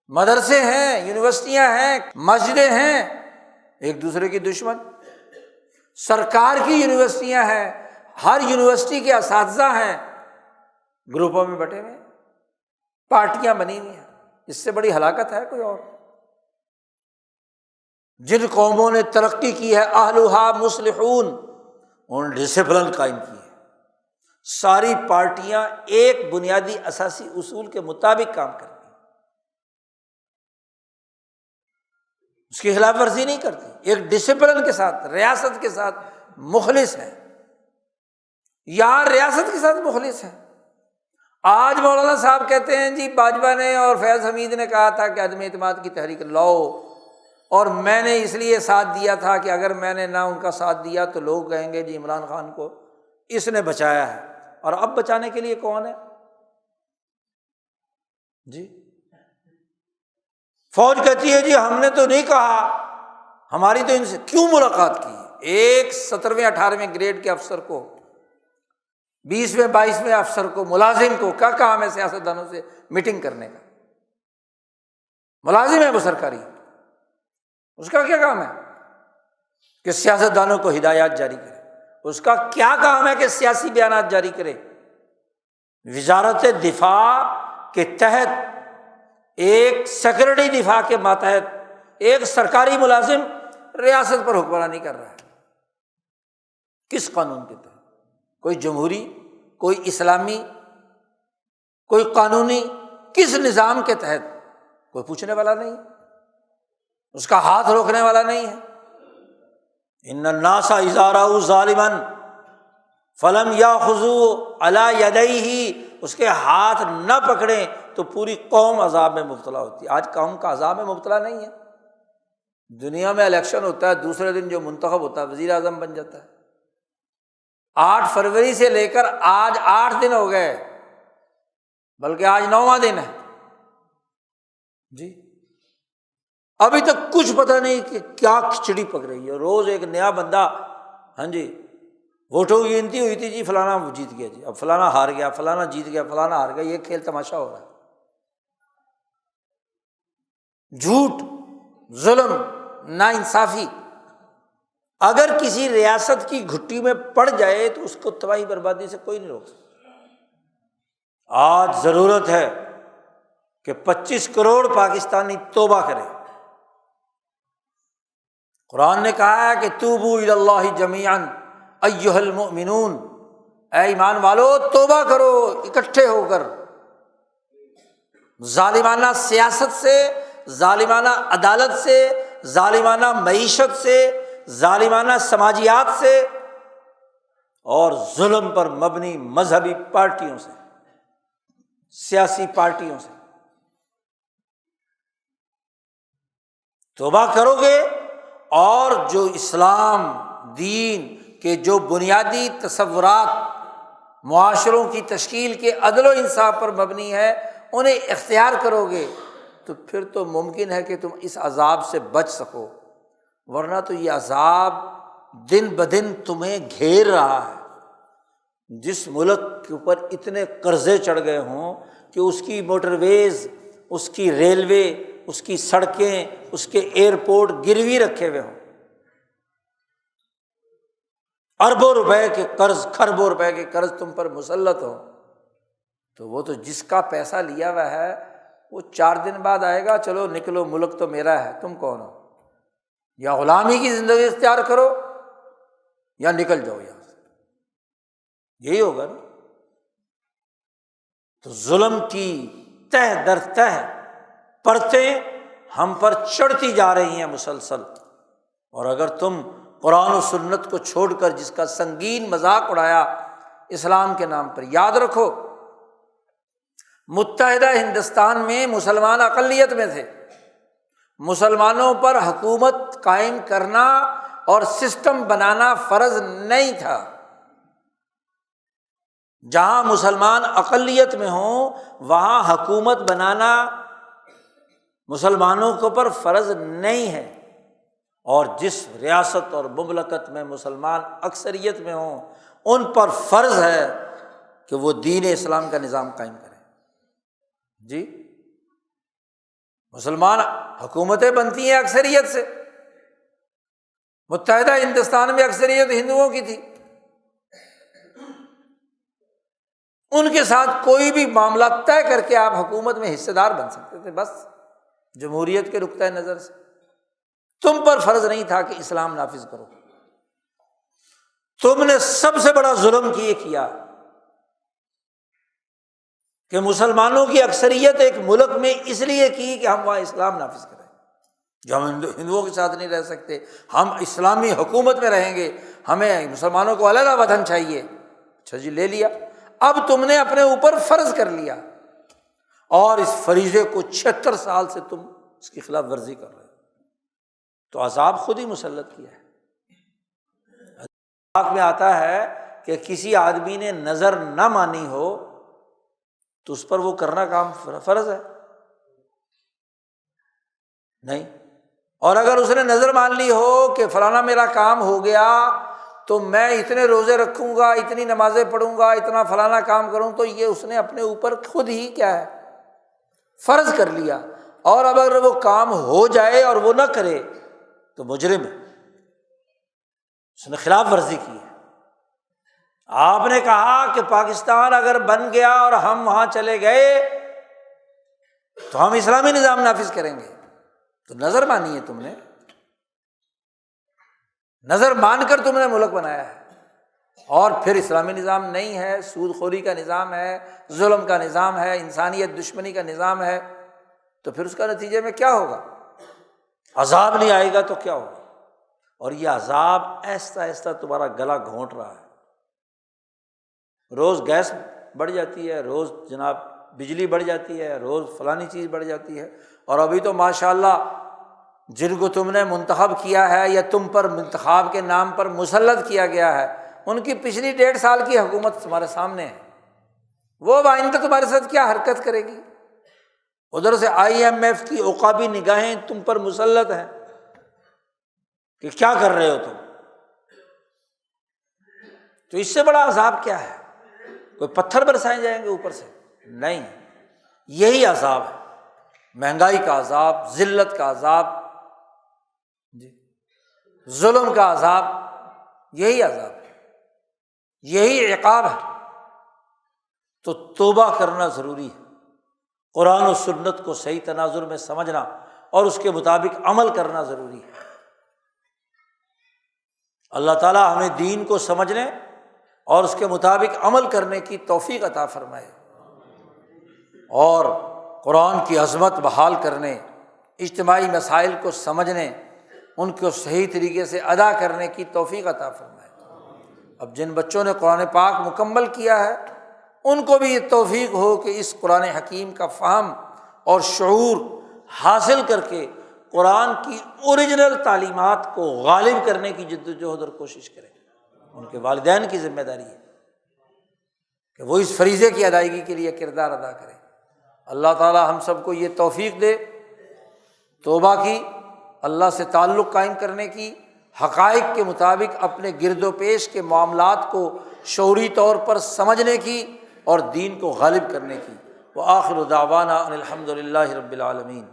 مدرسے ہیں، یونیورسٹیاں ہیں، مسجدیں ہیں، ایک دوسرے کی دشمن۔ سرکار کی یونیورسٹیاں ہیں، ہر یونیورسٹی کے اساتذہ ہیں، گروپوں میں بٹے ہوئے، پارٹیاں بنی ہوئی ہیں۔ اس سے بڑی ہلاکت ہے کوئی اور؟ جن قوموں نے ترقی کی ہے، اہلھا مصلحون، انہوں نے ڈسپلن قائم کی ہے۔ ساری پارٹیاں ایک بنیادی اساسی اصول کے مطابق کام کرتی ہیں، اس کی خلاف ورزی نہیں کرتی، ایک ڈسپلن کے ساتھ، ریاست کے ساتھ مخلص ہے۔ یہاں ریاست کے ساتھ مخلص ہے۔ آج مولانا صاحب کہتے ہیں جی باجوہ نے اور فیض حمید نے کہا تھا کہ عدم اعتماد کی تحریک لاؤ، اور میں نے اس لیے ساتھ دیا تھا کہ اگر میں نے نہ ان کا ساتھ دیا تو لوگ کہیں گے جی عمران خان کو اس نے بچایا ہے۔ اور اب بچانے کے لیے کون ہے جی؟ فوج کہتی ہے جی ہم نے تو نہیں کہا، ہماری تو ان سے کیوں ملاقات کی؟ ایک 17ویں 18ویں گریڈ کے افسر کو، 20ویں 22ویں افسر کو، ملازم کو کیا کام ہے سیاستدانوں سے میٹنگ کرنے کا؟ ملازم ہے وہ سرکاری، اس کا کیا کام ہے کہ سیاستدانوں کو ہدایات جاری کرے؟ اس کا کیا کام ہے کہ سیاسی بیانات جاری کرے؟ وزارت دفاع کے تحت ایک سیکرٹری دفاع کے ماتحت ایک سرکاری ملازم ریاست پر حکمرانی کر رہا ہے، کس قانون کے تحت؟ کوئی جمہوری، کوئی اسلامی، کوئی قانونی، کس نظام کے تحت؟ کوئی پوچھنے والا نہیں، اس کا ہاتھ روکنے والا نہیں ہے۔ ان الناس اذا رأوا ظالما فلم یاخذوا علی یدیہ، اس کے ہاتھ نہ پکڑیں تو پوری قوم عذاب میں مبتلا ہوتی ہے۔ آج قوم کا عذاب میں مبتلا نہیں ہے۔ دنیا میں الیکشن ہوتا ہے، دوسرے دن جو منتخب ہوتا ہے وزیر اعظم بن جاتا ہے۔ 8 فروری سے لے کر آج 8 دن ہو گئے، بلکہ آج 9واں دن ہے جی، ابھی تک کچھ پتہ نہیں کہ کیا کھچڑی پک رہی ہے۔ روز ایک نیا بندہ، ہاں جی ووٹوں کی گنتی ہوئی تھی جی فلانا جیت گیا جی، اب فلانا ہار گیا، فلانا جیت گیا، فلانا ہار گیا، یہ کھیل تماشا ہو رہا ہے۔ جھوٹ، ظلم، ناانصافی اگر کسی ریاست کی گھٹی میں پڑ جائے تو اس کو تباہی بربادی سے کوئی نہیں روک سکتا۔ آج ضرورت ہے کہ 25 کروڑ پاکستانی توبہ کرے۔ قرآن نے کہا ہے کہ توبوا الی اللہ جمیعا ایھا المؤمنون، اے ایمان والو توبہ کرو اکٹھے ہو کر، ظالمانہ سیاست سے، ظالمانہ عدالت سے، ظالمانہ معیشت سے، ظالمانہ سماجیات سے، اور ظلم پر مبنی مذہبی پارٹیوں سے، سیاسی پارٹیوں سے توبہ کرو گے، اور جو اسلام دین کے جو بنیادی تصورات معاشروں کی تشکیل کے عدل و انصاف پر مبنی ہے انہیں اختیار کرو گے تو پھر تو ممکن ہے کہ تم اس عذاب سے بچ سکو، ورنہ تو یہ عذاب دن بدن تمہیں گھیر رہا ہے۔ جس ملک کے اوپر اتنے قرضے چڑھ گئے ہوں کہ اس کی موٹر ویز، اس کی ریلوے، اس کی سڑکیں، اس کے ایئرپورٹ گروی رکھے ہوئے ہوں، اربوں روپے کے قرض، کھربوں روپے کے قرض تم پر مسلط ہو، تو وہ تو جس کا پیسہ لیا ہوا ہے وہ 4 دن بعد آئے گا، چلو نکلو ملک تو میرا ہے، تم کون ہو؟ یا غلامی کی زندگی اختیار کرو یا نکل جاؤ یہاں سے، یہی ہوگا نا۔ تو ظلم کی تہ در تہ پرتیں ہم پر چڑھتی جا رہی ہیں مسلسل، اور اگر تم قرآن و سنت کو چھوڑ کر جس کا سنگین مذاق اڑایا اسلام کے نام پر، یاد رکھو متحدہ ہندوستان میں مسلمان اقلیت میں تھے، مسلمانوں پر حکومت قائم کرنا اور سسٹم بنانا فرض نہیں تھا۔ جہاں مسلمان اقلیت میں ہوں وہاں حکومت بنانا مسلمانوں کے اوپر فرض نہیں ہے، اور جس ریاست اور مملکت میں مسلمان اکثریت میں ہوں ان پر فرض ہے کہ وہ دین اسلام کا نظام قائم کریں۔ جی مسلمان حکومتیں بنتی ہیں اکثریت سے، متحدہ ہندوستان میں اکثریت ہندوؤں کی تھی، ان کے ساتھ کوئی بھی معاملہ طے کر کے آپ حکومت میں حصے دار بن سکتے تھے، بس جمہوریت کے نقطۂ نظر سے تم پر فرض نہیں تھا کہ اسلام نافذ کرو۔ تم نے سب سے بڑا ظلم کیا کہ مسلمانوں کی اکثریت ایک ملک میں اس لیے کی کہ ہم وہاں اسلام نافذ کریں، جو ہم ہندوؤں کے ساتھ نہیں رہ سکتے، ہم اسلامی حکومت میں رہیں گے، ہمیں مسلمانوں کو علیحدہ وطن چاہیے۔ اچھا جی، لے لیا، اب تم نے اپنے اوپر فرض کر لیا، اور اس فریضے کو 76 سال سے تم اس کی خلاف ورزی کر رہے ہو، تو عذاب خود ہی مسلط کیا ہے۔ حدیث میں آتا ہے کہ کسی آدمی نے نظر نہ مانی ہو تو اس پر وہ کرنا کام فرض ہے نہیں، اور اگر اس نے نظر مان لی ہو کہ فلانا میرا کام ہو گیا تو میں اتنے روزے رکھوں گا، اتنی نمازیں پڑھوں گا، اتنا فلانا کام کروں، تو یہ اس نے اپنے اوپر خود ہی کیا ہے فرض کر لیا، اور اب اگر وہ کام ہو جائے اور وہ نہ کرے تو مجرم ہے، اس نے خلاف ورزی کی ہے۔ آپ نے کہا کہ پاکستان اگر بن گیا اور ہم وہاں چلے گئے تو ہم اسلامی نظام نافذ کریں گے، تو نظر مانی ہے تم نے، نظر مان کر تم نے ملک بنایا ہے، اور پھر اسلامی نظام نہیں ہے، سود خوری کا نظام ہے، ظلم کا نظام ہے، انسانیت دشمنی کا نظام ہے، تو پھر اس کا نتیجے میں کیا ہوگا؟ عذاب نہیں آئے گا تو کیا ہوگا؟ اور یہ عذاب آہستہ آہستہ تمہارا گلا گھونٹ رہا ہے، روز گیس بڑھ جاتی ہے، روز جناب بجلی بڑھ جاتی ہے، روز فلانی چیز بڑھ جاتی ہے، اور ابھی تو ماشاءاللہ جن کو تم نے منتخب کیا ہے یا تم پر انتخاب کے نام پر مسلط کیا گیا ہے، ان کی پچھلی 1.5 سال کی حکومت تمہارے سامنے ہے، وہ آئندہ تمہارے ساتھ کیا حرکت کرے گی۔ ادھر سے IMF کی عقابی نگاہیں تم پر مسلط ہیں کہ کیا کر رہے ہو تم، تو اس سے بڑا عذاب کیا ہے؟ کوئی پتھر برسائے جائیں گے اوپر سے؟ نہیں، یہی عذاب ہے، مہنگائی کا عذاب، ذلت کا عذاب، ظلم کا عذاب، یہی عذاب ہے، یہی عقاب ہے۔ تو توبہ کرنا ضروری ہے، قرآن و سنت کو صحیح تناظر میں سمجھنا اور اس کے مطابق عمل کرنا ضروری ہے۔ اللہ تعالیٰ ہمیں دین کو سمجھنے اور اس کے مطابق عمل کرنے کی توفیق عطا فرمائے، اور قرآن کی عظمت بحال کرنے، اجتماعی مسائل کو سمجھنے، ان کو صحیح طریقے سے ادا کرنے کی توفیق عطا فرمائے۔ اب جن بچوں نے قرآن پاک مکمل کیا ہے ان کو بھی یہ توفیق ہو کہ اس قرآن حکیم کا فہم اور شعور حاصل کر کے قرآن کی اوریجنل تعلیمات کو غالب کرنے کی جدوجہد اور کوشش کریں۔ ان کے والدین کی ذمہ داری ہے کہ وہ اس فریضے کی ادائیگی کے لیے کردار ادا کریں۔ اللہ تعالیٰ ہم سب کو یہ توفیق دے، توبہ کی، اللہ سے تعلق قائم کرنے کی، حقائق کے مطابق اپنے گرد و پیش کے معاملات کو شعوری طور پر سمجھنے کی اور دین کو غالب کرنے کی۔ وآخر دعوانا ان الحمد للہ رب العالمین۔